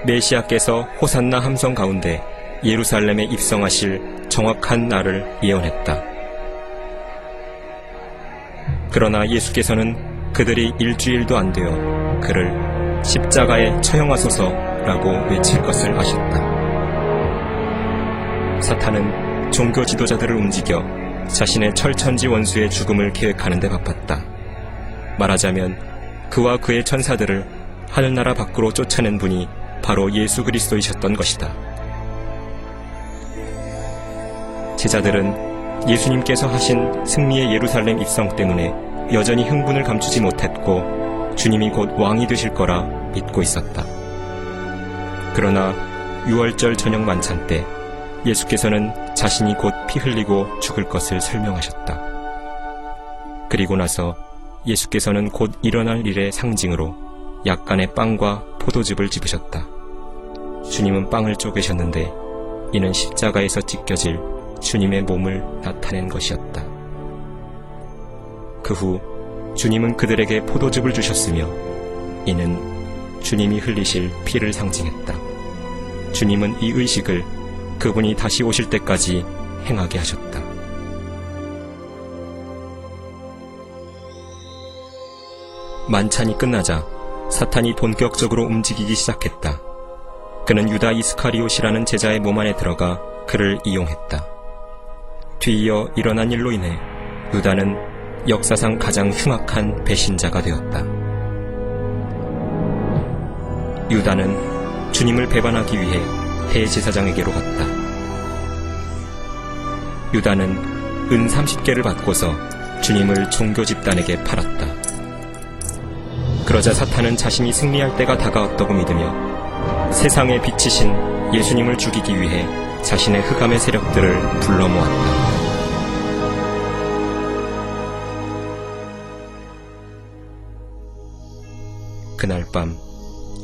메시아께서 호산나 함성 가운데 예루살렘에 입성하실 정확한 날을 예언했다. 그러나 예수께서는 그들이 일주일도 안 되어 그를 십자가에 처형하소서라고 외칠 것을 아셨다. 사탄은 종교 지도자들을 움직여 자신의 철천지 원수의 죽음을 계획하는 데 바빴다. 말하자면 그와 그의 천사들을 하늘나라 밖으로 쫓아낸 분이 바로 예수 그리스도이셨던 것이다. 제자들은 예수님께서 하신 승리의 예루살렘 입성 때문에 여전히 흥분을 감추지 못했고 주님이 곧 왕이 되실 거라 믿고 있었다. 그러나 6월절 저녁 만찬 때 예수께서는 자신이 곧 피 흘리고 죽을 것을 설명하셨다. 그리고 나서 예수께서는 곧 일어날 일의 상징으로 약간의 빵과 포도즙을 집으셨다. 주님은 빵을 쪼개셨는데 이는 십자가에서 찢겨질 주님의 몸을 나타낸 것이었다. 그 후 주님은 그들에게 포도즙을 주셨으며 이는 주님이 흘리실 피를 상징했다. 주님은 이 의식을 그분이 다시 오실 때까지 행하게 하셨다. 만찬이 끝나자 사탄이 본격적으로 움직이기 시작했다. 그는 유다 이스카리옷이라는 제자의 몸 안에 들어가 그를 이용했다. 뒤이어 일어난 일로 인해 유다는 역사상 가장 흉악한 배신자가 되었다. 유다는 주님을 배반하기 위해 대제사장에게로 갔다. 유다는 은 30개를 받고서 주님을 종교 집단에게 팔았다. 그러자 사탄은 자신이 승리할 때가 다가왔다고 믿으며 세상에 빛이신 예수님을 죽이기 위해 자신의 흑암의 세력들을 불러 모았다. 그날 밤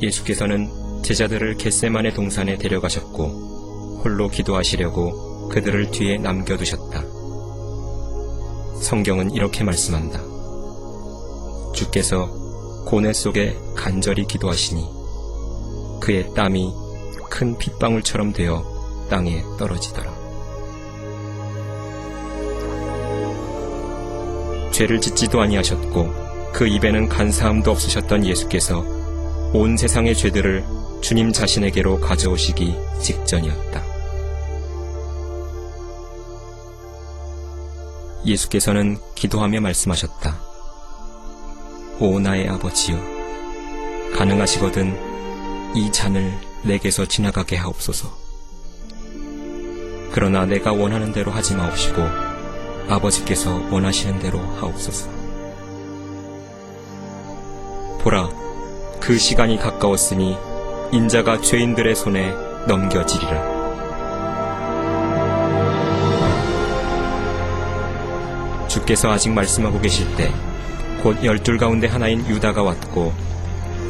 예수께서는 제자들을 겟세마네 동산에 데려가셨고 홀로 기도하시려고 그들을 뒤에 남겨두셨다. 성경은 이렇게 말씀한다. 주께서 고뇌 속에 간절히 기도하시니 그의 땀이 큰 핏방울처럼 되어 땅에 떨어지더라. 죄를 짓지도 아니하셨고 그 입에는 간사함도 없으셨던 예수께서 온 세상의 죄들을 주님 자신에게로 가져오시기 직전이었다. 예수께서는 기도하며 말씀하셨다. 오 나의 아버지여, 가능하시거든 이 잔을 내게서 지나가게 하옵소서. 그러나 내가 원하는 대로 하지 마옵시고 아버지께서 원하시는 대로 하옵소서. 보라, 그 시간이 가까웠으니 인자가 죄인들의 손에 넘겨지리라. 주께서 아직 말씀하고 계실 때 곧 12 가운데 하나인 유다가 왔고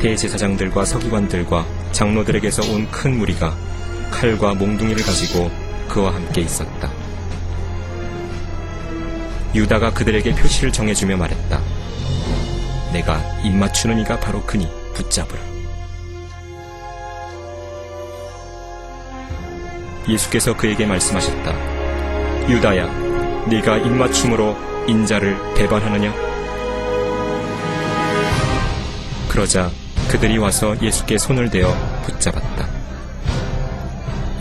대제사장들과 서기관들과 장로들에게서 온 큰 무리가 칼과 몽둥이를 가지고 그와 함께 있었다. 유다가 그들에게 표시를 정해주며 말했다. 내가 입맞추는 이가 바로 그니 붙잡으라. 예수께서 그에게 말씀하셨다. 유다야, 네가 입맞춤으로 인자를 배반하느냐? 그러자 그들이 와서 예수께 손을 대어 붙잡았다.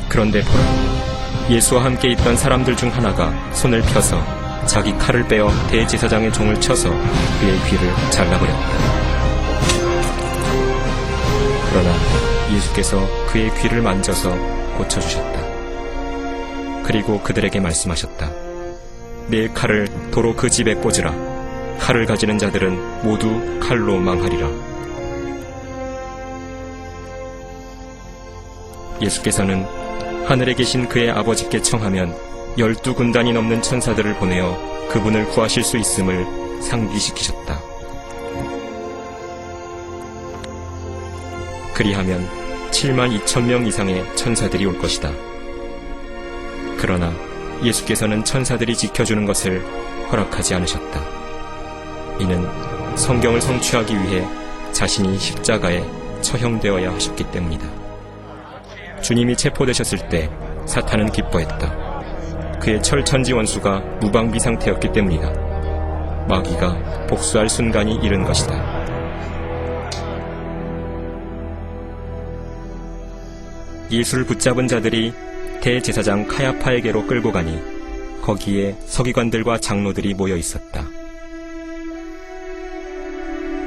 그런데 보라, 예수와 함께 있던 사람들 중 하나가 손을 펴서 자기 칼을 빼어 대제사장의 종을 쳐서 그의 귀를 잘라버렸다. 그러나 예수께서 그의 귀를 만져서 고쳐주셨다. 그리고 그들에게 말씀하셨다. 내 칼을 도로 그 집에 꽂으라. 칼을 가지는 자들은 모두 칼로 망하리라. 예수께서는 하늘에 계신 그의 아버지께 청하면 12군단이 넘는 천사들을 보내어 그분을 구하실 수 있음을 상기시키셨다. 그리하면 72,000명 이상의 천사들이 올 것이다. 그러나 예수께서는 천사들이 지켜주는 것을 허락하지 않으셨다. 이는 성경을 성취하기 위해 자신이 십자가에 처형되어야 하셨기 때문이다. 주님이 체포되셨을 때 사탄은 기뻐했다. 그의 철천지 원수가 무방비 상태였기 때문이다. 마귀가 복수할 순간이 이른 것이다. 예수를 붙잡은 자들이 대제사장 카야파에게로 끌고 가니 거기에 서기관들과 장로들이 모여 있었다.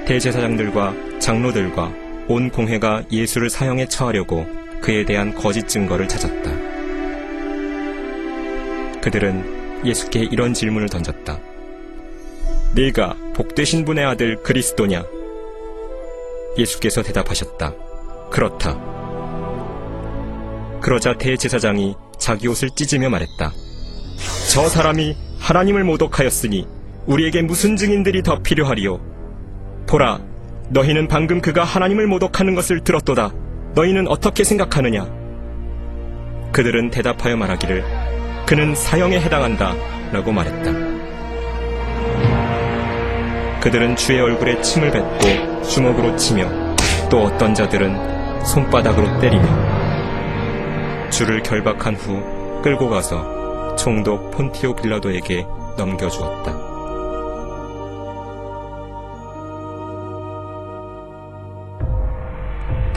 대제사장들과 장로들과 온 공회가 예수를 사형에 처하려고 그에 대한 거짓 증거를 찾았다. 그들은 예수께 이런 질문을 던졌다. 네가 복되신 분의 아들 그리스도냐? 예수께서 대답하셨다. 그렇다. 그러자 대제사장이 자기 옷을 찢으며 말했다. 저 사람이 하나님을 모독하였으니 우리에게 무슨 증인들이 더 필요하리요? 보라, 너희는 방금 그가 하나님을 모독하는 것을 들었도다. 너희는 어떻게 생각하느냐? 그들은 대답하여 말하기를 그는 사형에 해당한다 라고 말했다. 그들은 주의 얼굴에 침을 뱉고 주먹으로 치며 또 어떤 자들은 손바닥으로 때리며 주를 결박한 후 끌고 가서 총독 폰티오 빌라도에게 넘겨주었다.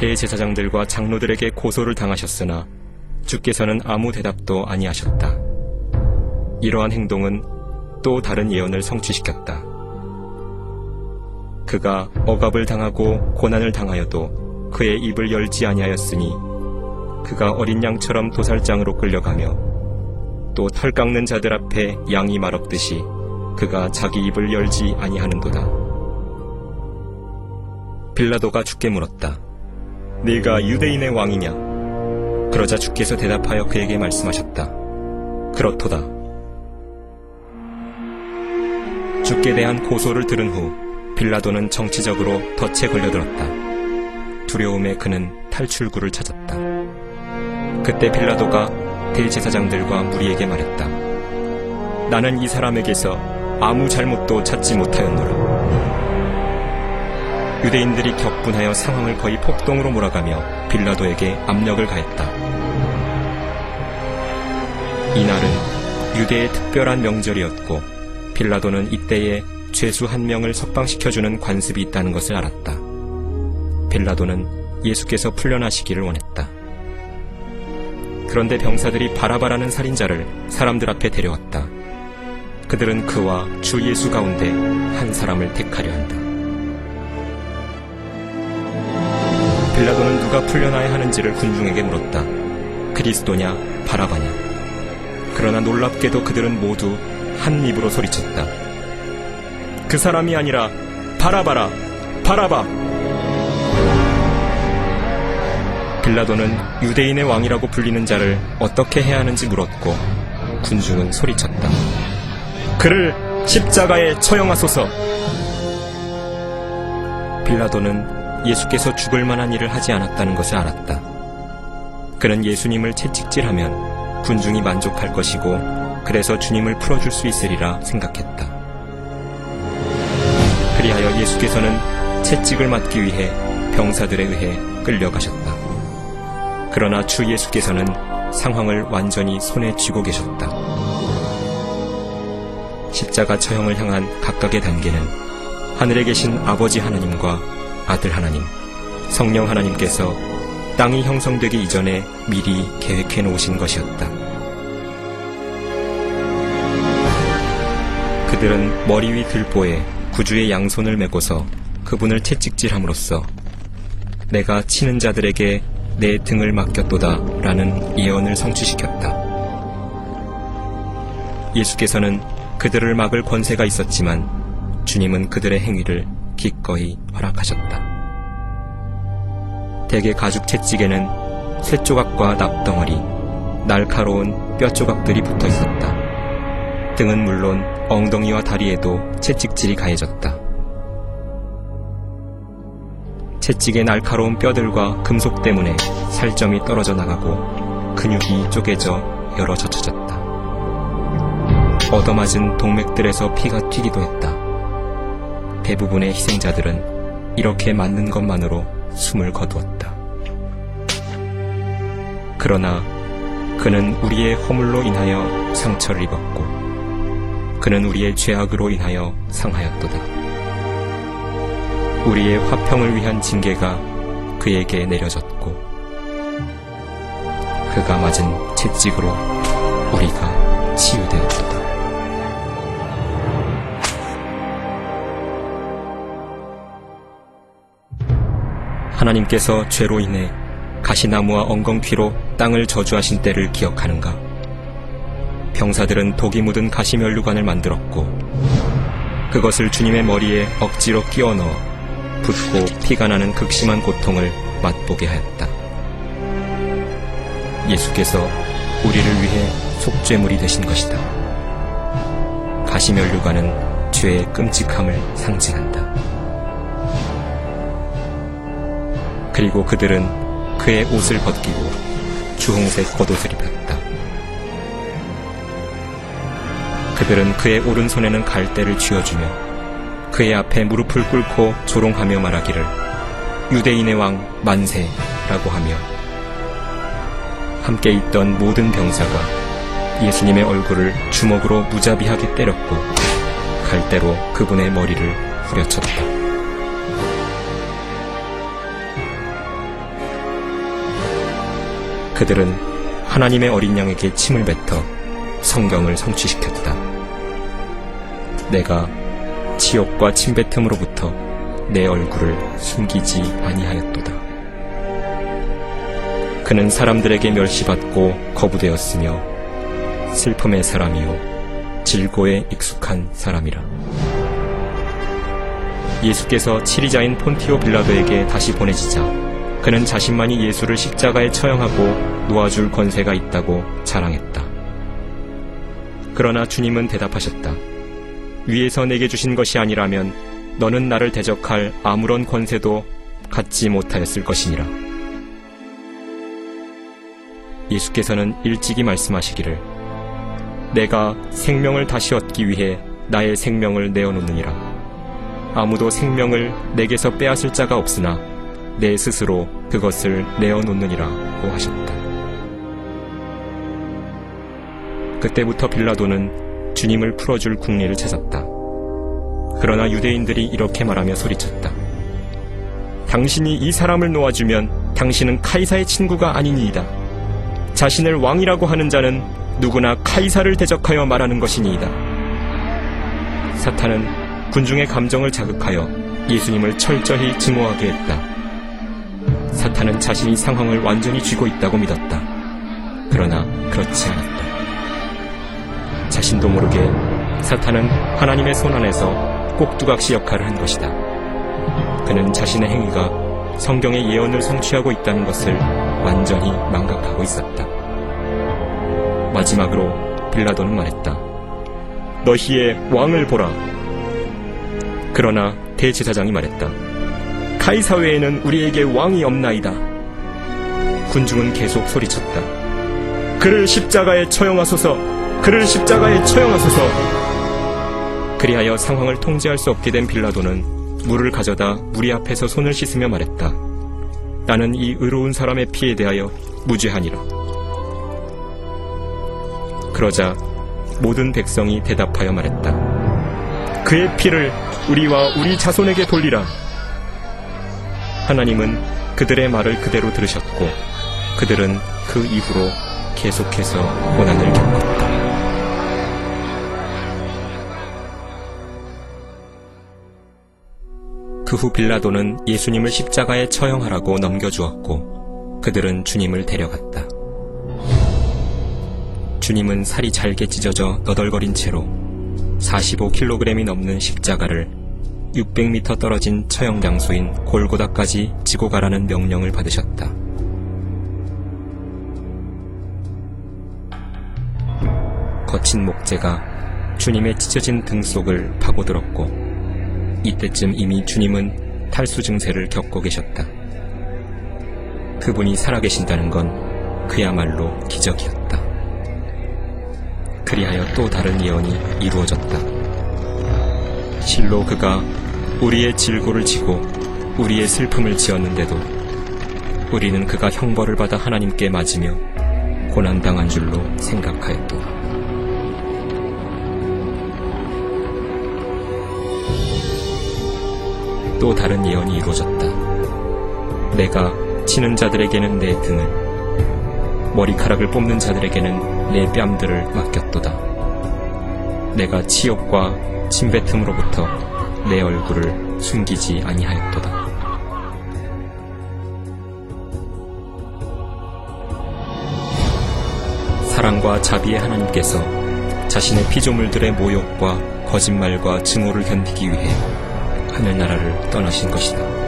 대제사장들과 장로들에게 고소를 당하셨으나 주께서는 아무 대답도 아니하셨다. 이러한 행동은 또 다른 예언을 성취시켰다. 그가 억압을 당하고 고난을 당하여도 그의 입을 열지 아니하였으니 그가 어린 양처럼 도살장으로 끌려가며 또 털 깎는 자들 앞에 양이 말없듯이 그가 자기 입을 열지 아니하는도다. 빌라도가 주께 물었다. 네가 유대인의 왕이냐? 그러자 주께서 대답하여 그에게 말씀하셨다. 그렇도다. 주께 대한 고소를 들은 후 빌라도는 정치적으로 덫에 걸려들었다. 두려움에 그는 탈출구를 찾았다. 그때 빌라도가 대제사장들과 무리에게 말했다. 나는 이 사람에게서 아무 잘못도 찾지 못하였노라. 유대인들이 격분하여 상황을 거의 폭동으로 몰아가며 빌라도에게 압력을 가했다. 이날은 유대의 특별한 명절이었고 빌라도는 이때에 죄수 한 명을 석방시켜주는 관습이 있다는 것을 알았다. 빌라도는 예수께서 풀려나시기를 원했다. 그런데 병사들이 바라바라는 살인자를 사람들 앞에 데려왔다. 그들은 그와 주 예수 가운데 한 사람을 택하려 한다. 빌라도는 누가 풀려나야 하는지를 군중에게 물었다. 그리스도냐 바라바냐. 그러나 놀랍게도 그들은 모두 한 입으로 소리쳤다. 그 사람이 아니라 바라바라, 바라바. 빌라도는 유대인의 왕이라고 불리는 자를 어떻게 해야 하는지 물었고 군중은 소리쳤다. 그를 십자가에 처형하소서. 빌라도는 예수께서 죽을 만한 일을 하지 않았다는 것을 알았다. 그는 예수님을 채찍질하면 군중이 만족할 것이고 그래서 주님을 풀어줄 수 있으리라 생각했다. 그리하여 예수께서는 채찍을 맞기 위해 병사들에 의해 끌려가셨다. 그러나 주 예수께서는 상황을 완전히 손에 쥐고 계셨다. 십자가 처형을 향한 각각의 단계는 하늘에 계신 아버지 하나님과 아들 하나님, 성령 하나님께서 땅이 형성되기 이전에 미리 계획해 놓으신 것이었다. 그들은 머리 위 들보에 구주의 양손을 메고서 그분을 채찍질함으로써 내가 치는 자들에게 내 등을 맡겼도다 라는 예언을 성취시켰다. 예수께서는 그들을 막을 권세가 있었지만 주님은 그들의 행위를 기꺼이 허락하셨다. 대개 가죽 채찍에는 쇠조각과 납덩어리, 날카로운 뼈조각들이 붙어 있었다. 등은 물론 엉덩이와 다리에도 채찍질이 가해졌다. 채찍의 날카로운 뼈들과 금속 때문에 살점이 떨어져 나가고 근육이 쪼개져 열어 젖혀졌다. 얻어맞은 동맥들에서 피가 튀기도 했다. 대부분의 희생자들은 이렇게 맞는 것만으로 숨을 거두었다. 그러나 그는 우리의 허물로 인하여 상처를 입었고 그는 우리의 죄악으로 인하여 상하였도다. 우리의 화평을 위한 징계가 그에게 내려졌고 그가 맞은 채찍으로 우리가 치유되었도다. 하나님께서 죄로 인해 가시나무와 엉겅퀴로 땅을 저주하신 때를 기억하는가? 병사들은 독이 묻은 가시면류관을 만들었고 그것을 주님의 머리에 억지로 끼워 넣어 붓고 피가 나는 극심한 고통을 맛보게 하였다. 예수께서 우리를 위해 속죄물이 되신 것이다. 가시면류관은 죄의 끔찍함을 상징한다. 그리고 그들은 그의 옷을 벗기고 주홍색 겉옷을 입혔다. 그들은 그의 오른손에는 갈대를 쥐어주며 그의 앞에 무릎을 꿇고 조롱하며 말하기를 유대인의 왕 만세라고 하며 함께 있던 모든 병사가 예수님의 얼굴을 주먹으로 무자비하게 때렸고 갈대로 그분의 머리를 후려쳤다. 그들은 하나님의 어린 양에게 침을 뱉어 성경을 성취시켰다. 내가 치욕과 침뱉음으로부터 내 얼굴을 숨기지 아니하였도다. 그는 사람들에게 멸시받고 거부되었으며 슬픔의 사람이요 질고에 익숙한 사람이라. 예수께서 치리자인 폰티오 빌라도에게 다시 보내지자 그는 자신만이 예수를 십자가에 처형하고 놓아줄 권세가 있다고 자랑했다. 그러나 주님은 대답하셨다. 위에서 내게 주신 것이 아니라면 너는 나를 대적할 아무런 권세도 갖지 못하였을 것이니라. 예수께서는 일찍이 말씀하시기를 내가 생명을 다시 얻기 위해 나의 생명을 내어놓느니라. 아무도 생명을 내게서 빼앗을 자가 없으나 내 스스로 그것을 내어놓느니라고 하셨다. 그때부터 빌라도는 주님을 풀어줄 국리를 찾았다. 그러나 유대인들이 이렇게 말하며 소리쳤다. 당신이 이 사람을 놓아주면 당신은 카이사의 친구가 아니니이다. 자신을 왕이라고 하는 자는 누구나 카이사를 대적하여 말하는 것이니이다. 사탄은 군중의 감정을 자극하여 예수님을 철저히 증오하게 했다. 사탄은 자신이 상황을 완전히 쥐고 있다고 믿었다. 그러나 그렇지 않았다. 자신도 모르게 사탄은 하나님의 손 안에서 꼭두각시 역할을 한 것이다. 그는 자신의 행위가 성경의 예언을 성취하고 있다는 것을 완전히 망각하고 있었다. 마지막으로 빌라도는 말했다. 너희의 왕을 보라. 그러나 대제사장이 말했다. 카이사 외에는 우리에게 왕이 없나이다. 군중은 계속 소리쳤다. 그를 십자가에 처형하소서. 그를 십자가에 처형하소서. 그리하여 상황을 통제할 수 없게 된 빌라도는 물을 가져다 무리 앞에서 손을 씻으며 말했다. 나는 이 의로운 사람의 피에 대하여 무죄하니라. 그러자 모든 백성이 대답하여 말했다. 그의 피를 우리와 우리 자손에게 돌리라. 하나님은 그들의 말을 그대로 들으셨고 그들은 그 이후로 계속해서 고난을 겪었다. 그 후 빌라도는 예수님을 십자가에 처형하라고 넘겨주었고 그들은 주님을 데려갔다. 주님은 살이 잘게 찢어져 너덜거린 채로 45kg이 넘는 십자가를 600m 떨어진 처형 장소인 골고다까지 지고 가라는 명령을 받으셨다. 거친 목재가 주님의 찢어진 등 속을 파고들었고 이때쯤 이미 주님은 탈수 증세를 겪고 계셨다. 그분이 살아계신다는 건 그야말로 기적이었다. 그리하여 또 다른 예언이 이루어졌다. 실로 그가 우리의 질고를 지고 우리의 슬픔을 지었는데도 우리는 그가 형벌을 받아 하나님께 맞으며 고난당한 줄로 생각하였도다. 또 다른 예언이 이루어졌다. 내가 치는 자들에게는 내 등을, 머리카락을 뽑는 자들에게는 내 뺨들을 맡겼도다. 내가 치욕과 침뱉음으로부터 내 얼굴을 숨기지 아니하였도다. 사랑과 자비의 하나님께서 자신의 피조물들의 모욕과 거짓말과 증오를 견디기 위해 하늘나라를 떠나신 것이다.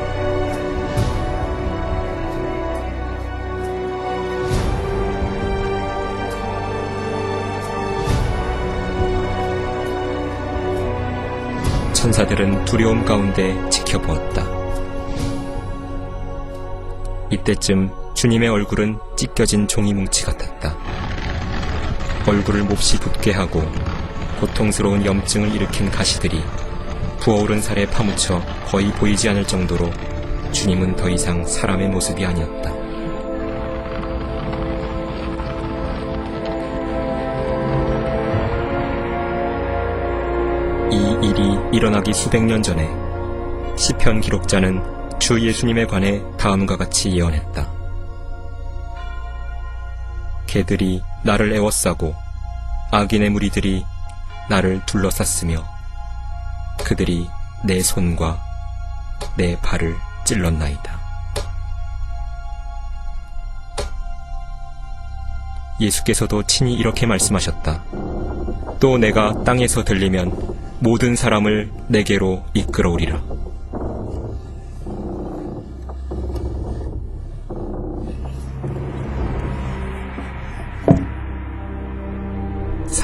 천사들은 두려움 가운데 지켜보았다. 이때쯤 주님의 얼굴은 찢겨진 종이뭉치 같았다. 얼굴을 몹시 붓게 하고 고통스러운 염증을 일으킨 가시들이 부어오른 살에 파묻혀 거의 보이지 않을 정도로 주님은 더 이상 사람의 모습이 아니었다. 이 일이 일어나기 수백 년 전에 시편 기록자는 주 예수님에 관해 다음과 같이 예언했다. 개들이 나를 애워싸고 악인의 무리들이 나를 둘러쌌으며 그들이 내 손과 내 발을 찔렀나이다. 예수께서도 친히 이렇게 말씀하셨다. 또 내가 땅에서 들리면 모든 사람을 내게로 이끌어오리라.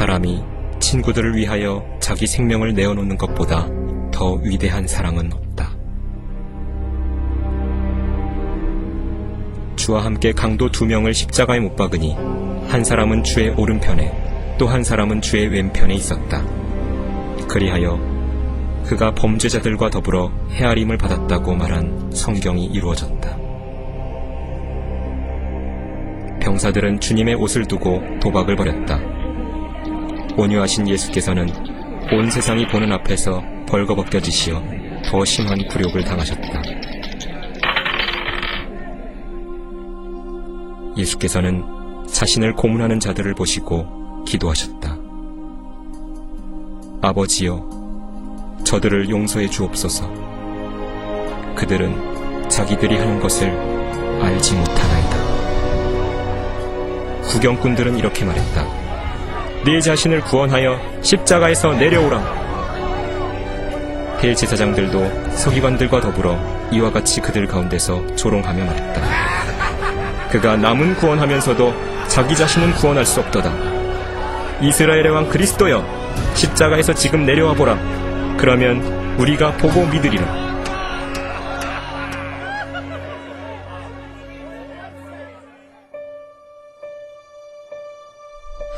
사람이 친구들을 위하여 자기 생명을 내어놓는 것보다 더 위대한 사랑은 없다. 주와 함께 강도 2명을 십자가에 못 박으니 한 사람은 주의 오른편에 또 한 사람은 주의 왼편에 있었다. 그리하여 그가 범죄자들과 더불어 헤아림을 받았다고 말한 성경이 이루어졌다. 병사들은 주님의 옷을 두고 도박을 벌였다. 온유하신 예수께서는 온 세상이 보는 앞에서 벌거벗겨지시어 더 심한 굴욕을 당하셨다. 예수께서는 자신을 고문하는 자들을 보시고 기도하셨다. 아버지여, 저들을 용서해 주옵소서. 그들은 자기들이 하는 것을 알지 못하나이다. 구경꾼들은 이렇게 말했다. 네 자신을 구원하여 십자가에서 내려오라. 대제사장들도 서기관들과 더불어 이와 같이 그들 가운데서 조롱하며 말했다. 그가 남은 구원하면서도 자기 자신은 구원할 수 없도다. 이스라엘의 왕 그리스도여, 십자가에서 지금 내려와 보라. 그러면 우리가 보고 믿으리라.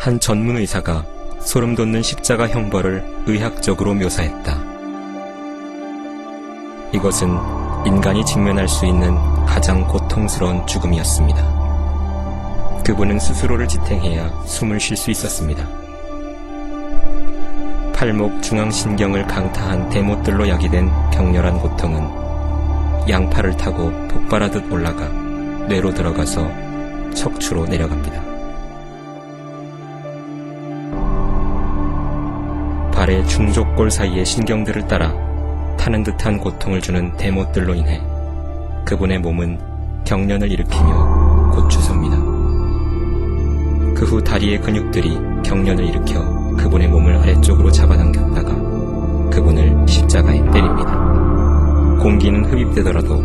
한 전문 의사가 소름 돋는 십자가 형벌을 의학적으로 묘사했다. 이것은 인간이 직면할 수 있는 가장 고통스러운 죽음이었습니다. 그분은 스스로를 지탱해야 숨을 쉴 수 있었습니다. 팔목 중앙신경을 강타한 대못들로 야기된 격렬한 고통은 양팔을 타고 폭발하듯 올라가 뇌로 들어가서 척추로 내려갑니다. 발의 중족골 사이의 신경들을 따라 타는 듯한 고통을 주는 대못들로 인해 그분의 몸은 경련을 일으키며 고추섭니다. 그 후 다리의 근육들이 경련을 일으켜 그분의 몸을 아래쪽으로 잡아당겼다가 그분을 십자가에 때립니다. 공기는 흡입되더라도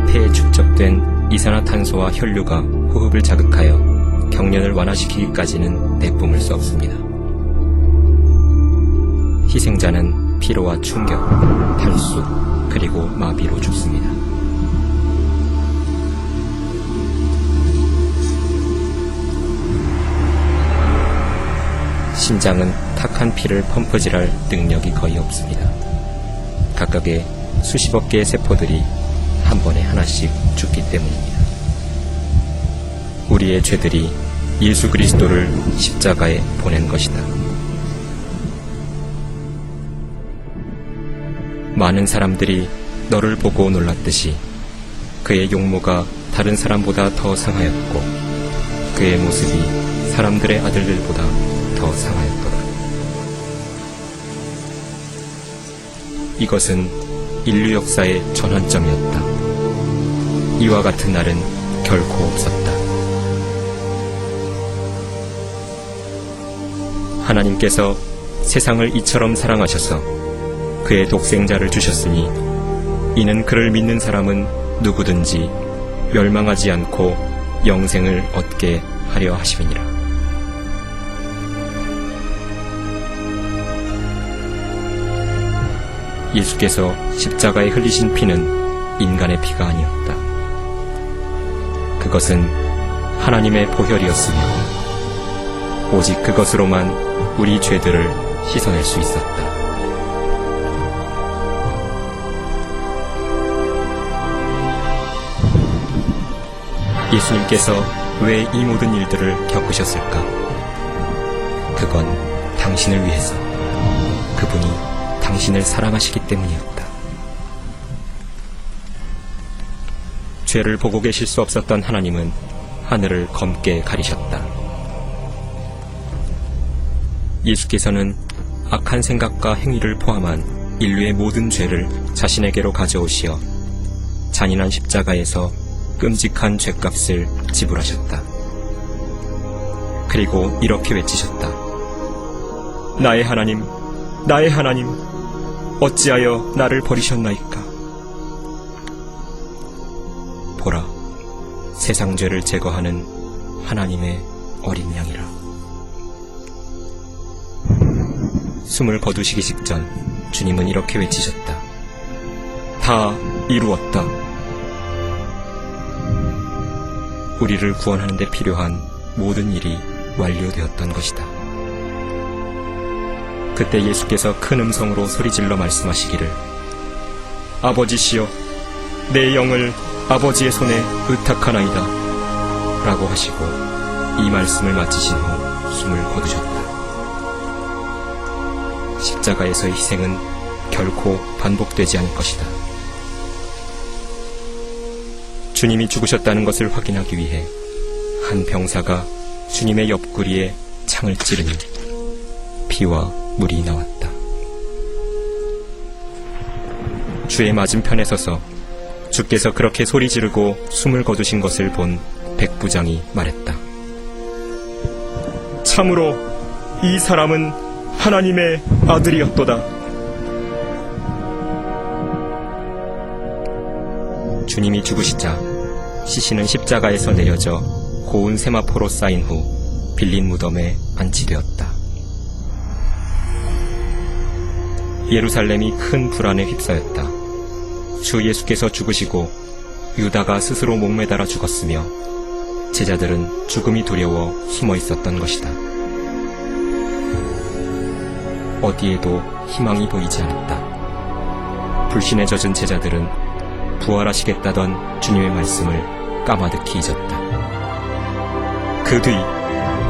폐에 축적된 이산화탄소와 혈류가 호흡을 자극하여 경련을 완화시키기까지는 내뿜을 수 없습니다. 희생자는 피로와 충격, 탈수, 그리고 마비로 죽습니다. 심장은 탁한 피를 펌프질할 능력이 거의 없습니다. 각각의 수십억 개의 세포들이 한 번에 하나씩 죽기 때문입니다. 우리의 죄들이 예수 그리스도를 십자가에 보낸 것이다. 많은 사람들이 너를 보고 놀랐듯이 그의 용모가 다른 사람보다 더 상하였고 그의 모습이 사람들의 아들들보다 더 상하였도다. 이것은 인류 역사의 전환점이었다. 이와 같은 날은 결코 없었다. 하나님께서 세상을 이처럼 사랑하셔서 그의 독생자를 주셨으니 이는 그를 믿는 사람은 누구든지 멸망하지 않고 영생을 얻게 하려 하심이니라. 예수께서 십자가에 흘리신 피는 인간의 피가 아니었다. 그것은 하나님의 보혈이었으며 오직 그것으로만 우리 죄들을 씻어낼 수 있었다. 예수님께서 왜 이 모든 일들을 겪으셨을까? 그건 당신을 위해서, 그분이 당신을 사랑하시기 때문이었다. 죄를 보고 계실 수 없었던 하나님은 하늘을 검게 가리셨다. 예수께서는 악한 생각과 행위를 포함한 인류의 모든 죄를 자신에게로 가져오시어 잔인한 십자가에서 끔찍한 죗값을 지불하셨다. 그리고 이렇게 외치셨다. 나의 하나님, 나의 하나님, 어찌하여 나를 버리셨나이까? 보라, 세상 죄를 제거하는 하나님의 어린 양이라. 숨을 거두시기 직전 주님은 이렇게 외치셨다. 다 이루었다. 우리를 구원하는 데 필요한 모든 일이 완료되었던 것이다. 그때 예수께서 큰 음성으로 소리질러 말씀하시기를, 아버지시여, 내 영을 아버지의 손에 의탁하나이다 라고 하시고 이 말씀을 마치신 후 숨을 거두셨다. 십자가에서의 희생은 결코 반복되지 않을 것이다. 주님이 죽으셨다는 것을 확인하기 위해 한 병사가 주님의 옆구리에 창을 찌르니 피와 물이 나왔다. 주의 맞은편에 서서 주께서 그렇게 소리 지르고 숨을 거두신 것을 본 백부장이 말했다. 참으로 이 사람은 하나님의 아들이었도다. 주님이 죽으시자 시신은 십자가에서 내려져 고운 세마포로 쌓인 후 빌린 무덤에 안치되었다. 예루살렘이 큰 불안에 휩싸였다. 주 예수께서 죽으시고 유다가 스스로 목매달아 죽었으며 제자들은 죽음이 두려워 숨어 있었던 것이다. 어디에도 희망이 보이지 않았다. 불신에 젖은 제자들은 부활하시겠다던 주님의 말씀을 까마득히 잊었다. 그 뒤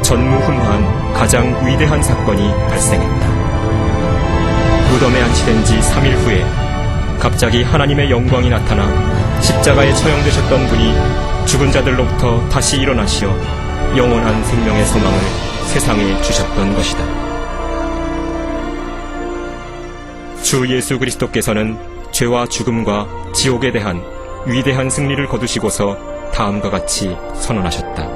전무후무한 가장 위대한 사건이 발생했다. 무덤에 안치된 지 3일 후에 갑자기 하나님의 영광이 나타나 십자가에 처형되셨던 분이 죽은 자들로부터 다시 일어나시어 영원한 생명의 소망을 세상에 주셨던 것이다. 주 예수 그리스도께서는 죄와 죽음과 지옥에 대한 위대한 승리를 거두시고서 다음과 같이 선언하셨다.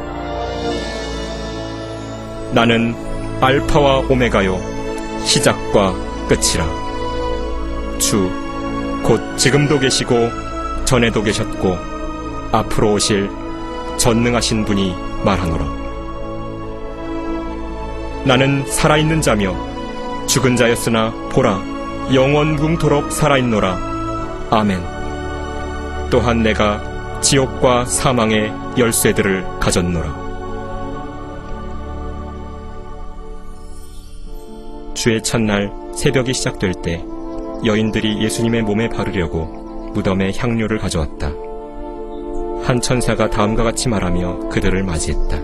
나는 알파와 오메가요 시작과 끝이라. 주 곧 지금도 계시고 전에도 계셨고 앞으로 오실 전능하신 분이 말하노라. 나는 살아있는 자며 죽은 자였으나 보라 영원 무궁토록 살아있노라. 아멘. 또한 내가 지옥과 사망의 열쇠들을 가졌노라. 주의 첫날 새벽이 시작될 때 여인들이 예수님의 몸에 바르려고 무덤에 향료를 가져왔다. 한 천사가 다음과 같이 말하며 그들을 맞이했다.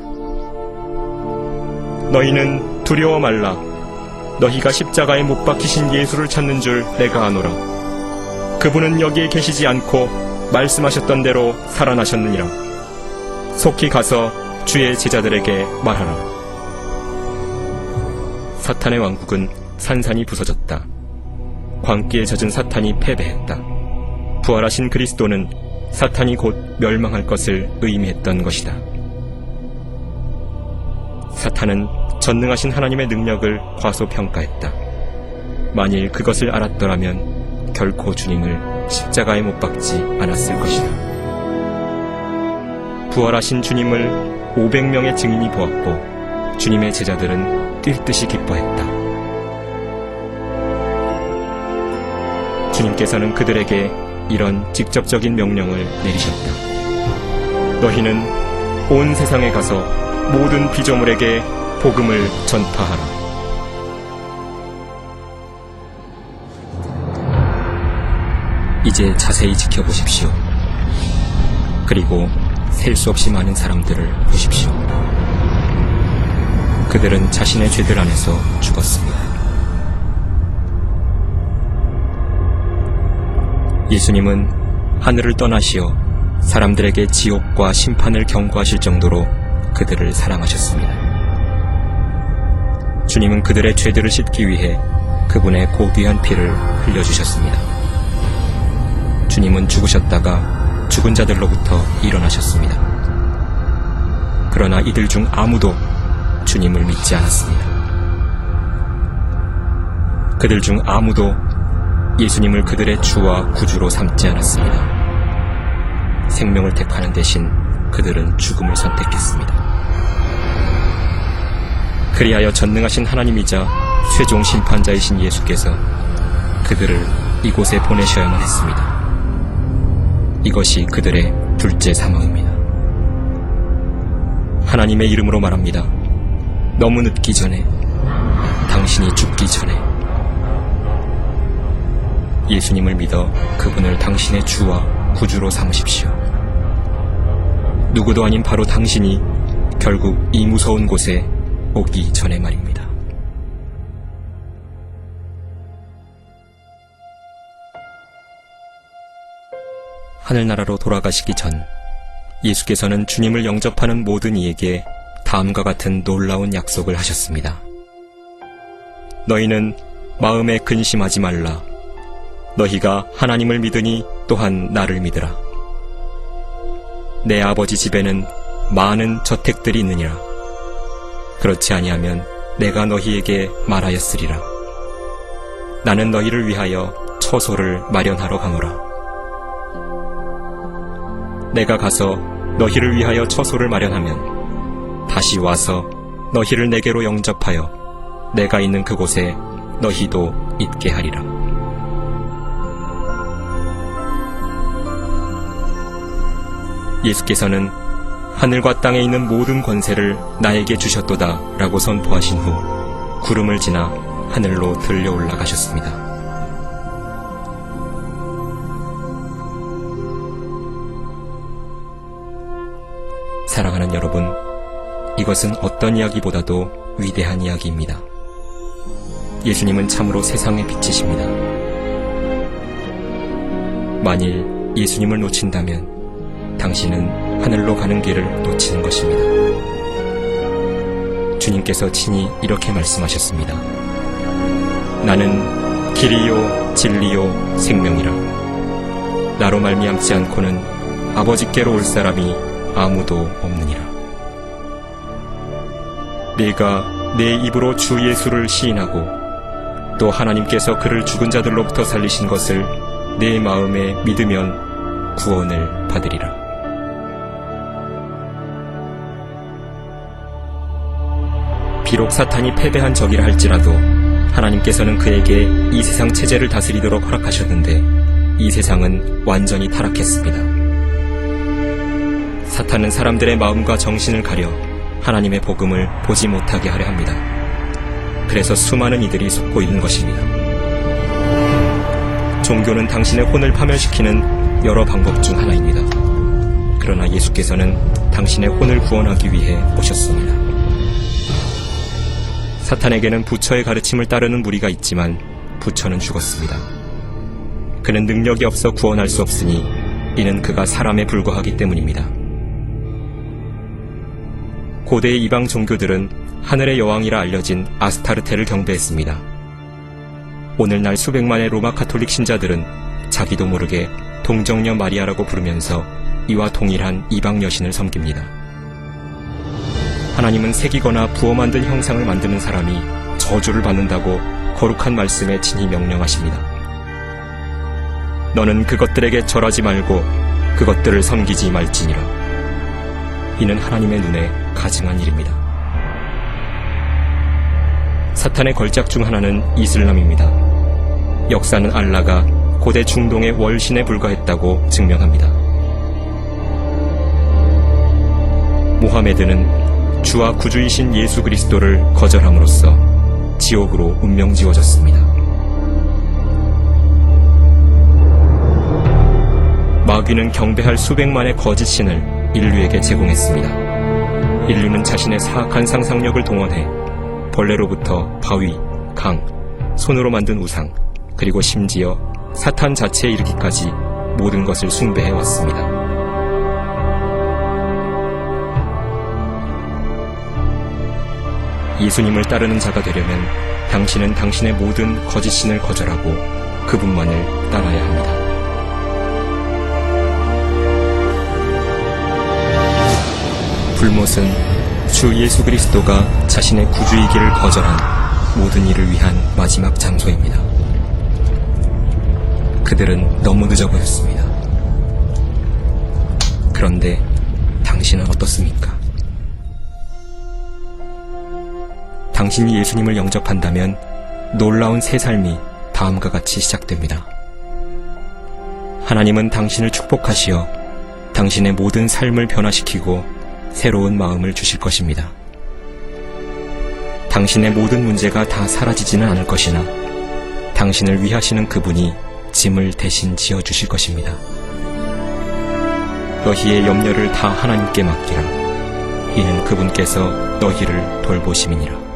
너희는 두려워 말라. 너희가 십자가에 못 박히신 예수를 찾는 줄 내가 아노라. 그분은 여기에 계시지 않고 말씀하셨던 대로 살아나셨느니라. 속히 가서 주의 제자들에게 말하라. 사탄의 왕국은 산산이 부서졌다. 광기에 젖은 사탄이 패배했다. 부활하신 그리스도는 사탄이 곧 멸망할 것을 의미했던 것이다. 사탄은 전능하신 하나님의 능력을 과소평가했다. 만일 그것을 알았더라면 결코 주님을 십자가에 못 박지 않았을 것이다. 부활하신 주님을 500명의 증인이 보았고 주님의 제자들은 뛸 듯이 기뻐했다. 주님께서는 그들에게 이런 직접적인 명령을 내리셨다. 너희는 온 세상에 가서 모든 피조물에게 복음을 전파하라. 이제 자세히 지켜보십시오. 그리고 셀 수 없이 많은 사람들을 보십시오. 그들은 자신의 죄들 안에서 죽었습니다. 예수님은 하늘을 떠나시어 사람들에게 지옥과 심판을 경고하실 정도로 그들을 사랑하셨습니다. 주님은 그들의 죄들을 씻기 위해 그분의 고귀한 피를 흘려주셨습니다. 주님은 죽으셨다가 죽은 자들로부터 일어나셨습니다. 그러나 이들 중 아무도 주님을 믿지 않았습니다. 그들 중 아무도 예수님을 그들의 주와 구주로 삼지 않았습니다. 생명을 택하는 대신 그들은 죽음을 선택했습니다. 그리하여 전능하신 하나님이자 최종 심판자이신 예수께서 그들을 이곳에 보내셔야만 했습니다. 이것이 그들의 둘째 사망입니다. 하나님의 이름으로 말합니다. 너무 늦기 전에, 당신이 죽기 전에 예수님을 믿어 그분을 당신의 주와 구주로 삼으십시오. 누구도 아닌 바로 당신이 결국 이 무서운 곳에 오기 전에 말입니다. 하늘나라로 돌아가시기 전 예수께서는 주님을 영접하는 모든 이에게 다음과 같은 놀라운 약속을 하셨습니다. 너희는 마음에 근심하지 말라. 너희가 하나님을 믿으니 또한 나를 믿으라. 내 아버지 집에는 많은 저택들이 있느니라. 그렇지 아니하면 내가 너희에게 말하였으리라. 나는 너희를 위하여 처소를 마련하러 가노라. 내가 가서 너희를 위하여 처소를 마련하면 다시 와서 너희를 내게로 영접하여 내가 있는 그곳에 너희도 있게 하리라. 예수께서는 하늘과 땅에 있는 모든 권세를 나에게 주셨도다 라고 선포하신 후 구름을 지나 하늘로 들려 올라가셨습니다. 사랑하는 여러분, 이것은 어떤 이야기보다도 위대한 이야기입니다. 예수님은 참으로 세상의 빛이십니다. 만일 예수님을 놓친다면 당신은 하늘로 가는 길을 놓치는 것입니다. 주님께서 친히 이렇게 말씀하셨습니다. 나는 길이요 진리요 생명이라. 나로 말미암지 않고는 아버지께로 올 사람이 아무도 없느니라. 네가 내 입으로 주 예수를 시인하고 또 하나님께서 그를 죽은 자들로부터 살리신 것을 내 마음에 믿으면 구원을 받으리라. 비록 사탄이 패배한 적이라 할지라도 하나님께서는 그에게 이 세상 체제를 다스리도록 허락하셨는데 이 세상은 완전히 타락했습니다. 사탄은 사람들의 마음과 정신을 가려 하나님의 복음을 보지 못하게 하려 합니다. 그래서 수많은 이들이 속고 있는 것입니다. 종교는 당신의 혼을 파멸시키는 여러 방법 중 하나입니다. 그러나 예수께서는 당신의 혼을 구원하기 위해 오셨습니다. 사탄에게는 부처의 가르침을 따르는 무리가 있지만 부처는 죽었습니다. 그는 능력이 없어 구원할 수 없으니 이는 그가 사람에 불과하기 때문입니다. 고대의 이방 종교들은 하늘의 여왕이라 알려진 아스타르테를 경배했습니다. 오늘날 수백만의 로마 가톨릭 신자들은 자기도 모르게 동정녀 마리아라고 부르면서 이와 동일한 이방 여신을 섬깁니다. 하나님은 새기거나 부어 만든 형상을 만드는 사람이 저주를 받는다고 거룩한 말씀에 친히 명령하십니다. 너는 그것들에게 절하지 말고 그것들을 섬기지 말지니라. 이는 하나님의 눈에 가증한 일입니다. 사탄의 걸작 중 하나는 이슬람입니다. 역사는 알라가 고대 중동의 월신에 불과했다고 증명합니다. 모하메드는 주와 구주이신 예수 그리스도를 거절함으로써 지옥으로 운명지워졌습니다. 마귀는 경배할 수백만의 거짓 신을 인류에게 제공했습니다. 인류는 자신의 사악한 상상력을 동원해 벌레로부터 바위, 강, 손으로 만든 우상, 그리고 심지어 사탄 자체에 이르기까지 모든 것을 숭배해왔습니다. 예수님을 따르는 자가 되려면 당신은 당신의 모든 거짓 신을 거절하고 그분만을 따라야 합니다. 불못은 주 예수 그리스도가 자신의 구주이기를 거절한 모든 일을 위한 마지막 장소입니다. 그들은 너무 늦어 보였습니다. 그런데 당신은 어떻습니까? 당신이 예수님을 영접한다면 놀라운 새 삶이 다음과 같이 시작됩니다. 하나님은 당신을 축복하시어 당신의 모든 삶을 변화시키고 새로운 마음을 주실 것입니다. 당신의 모든 문제가 다 사라지지는 않을 것이나 당신을 위하시는 그분이 짐을 대신 지어주실 것입니다. 너희의 염려를 다 하나님께 맡기라. 이는 그분께서 너희를 돌보심이니라.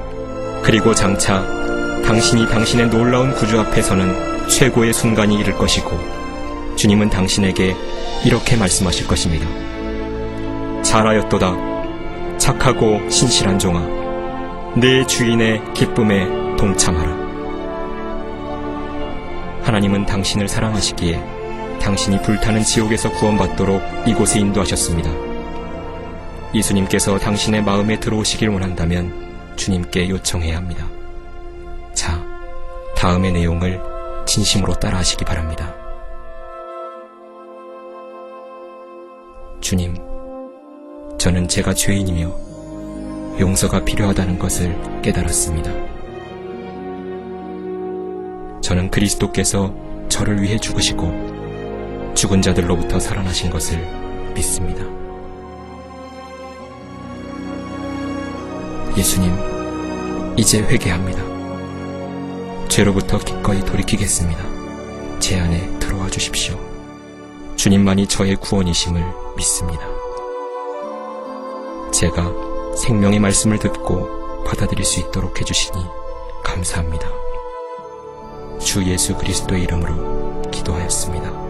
그리고 장차 당신이 당신의 놀라운 구주 앞에서는 최고의 순간이 이를 것이고 주님은 당신에게 이렇게 말씀하실 것입니다. 잘하였도다. 착하고 신실한 종아. 내 주인의 기쁨에 동참하라. 하나님은 당신을 사랑하시기에 당신이 불타는 지옥에서 구원받도록 이곳에 인도하셨습니다. 예수님께서 당신의 마음에 들어오시길 원한다면 주님께 요청해야 합니다. 자, 다음의 내용을 진심으로 따라하시기 바랍니다. 주님, 저는 제가 죄인이며 용서가 필요하다는 것을 깨달았습니다. 저는 그리스도께서 저를 위해 죽으시고 죽은 자들로부터 살아나신 것을 믿습니다. 예수님, 이제 회개합니다. 죄로부터 기꺼이 돌이키겠습니다. 제 안에 들어와 주십시오. 주님만이 저의 구원이심을 믿습니다. 제가 생명의 말씀을 듣고 받아들일 수 있도록 해주시니 감사합니다. 주 예수 그리스도의 이름으로 기도하였습니다.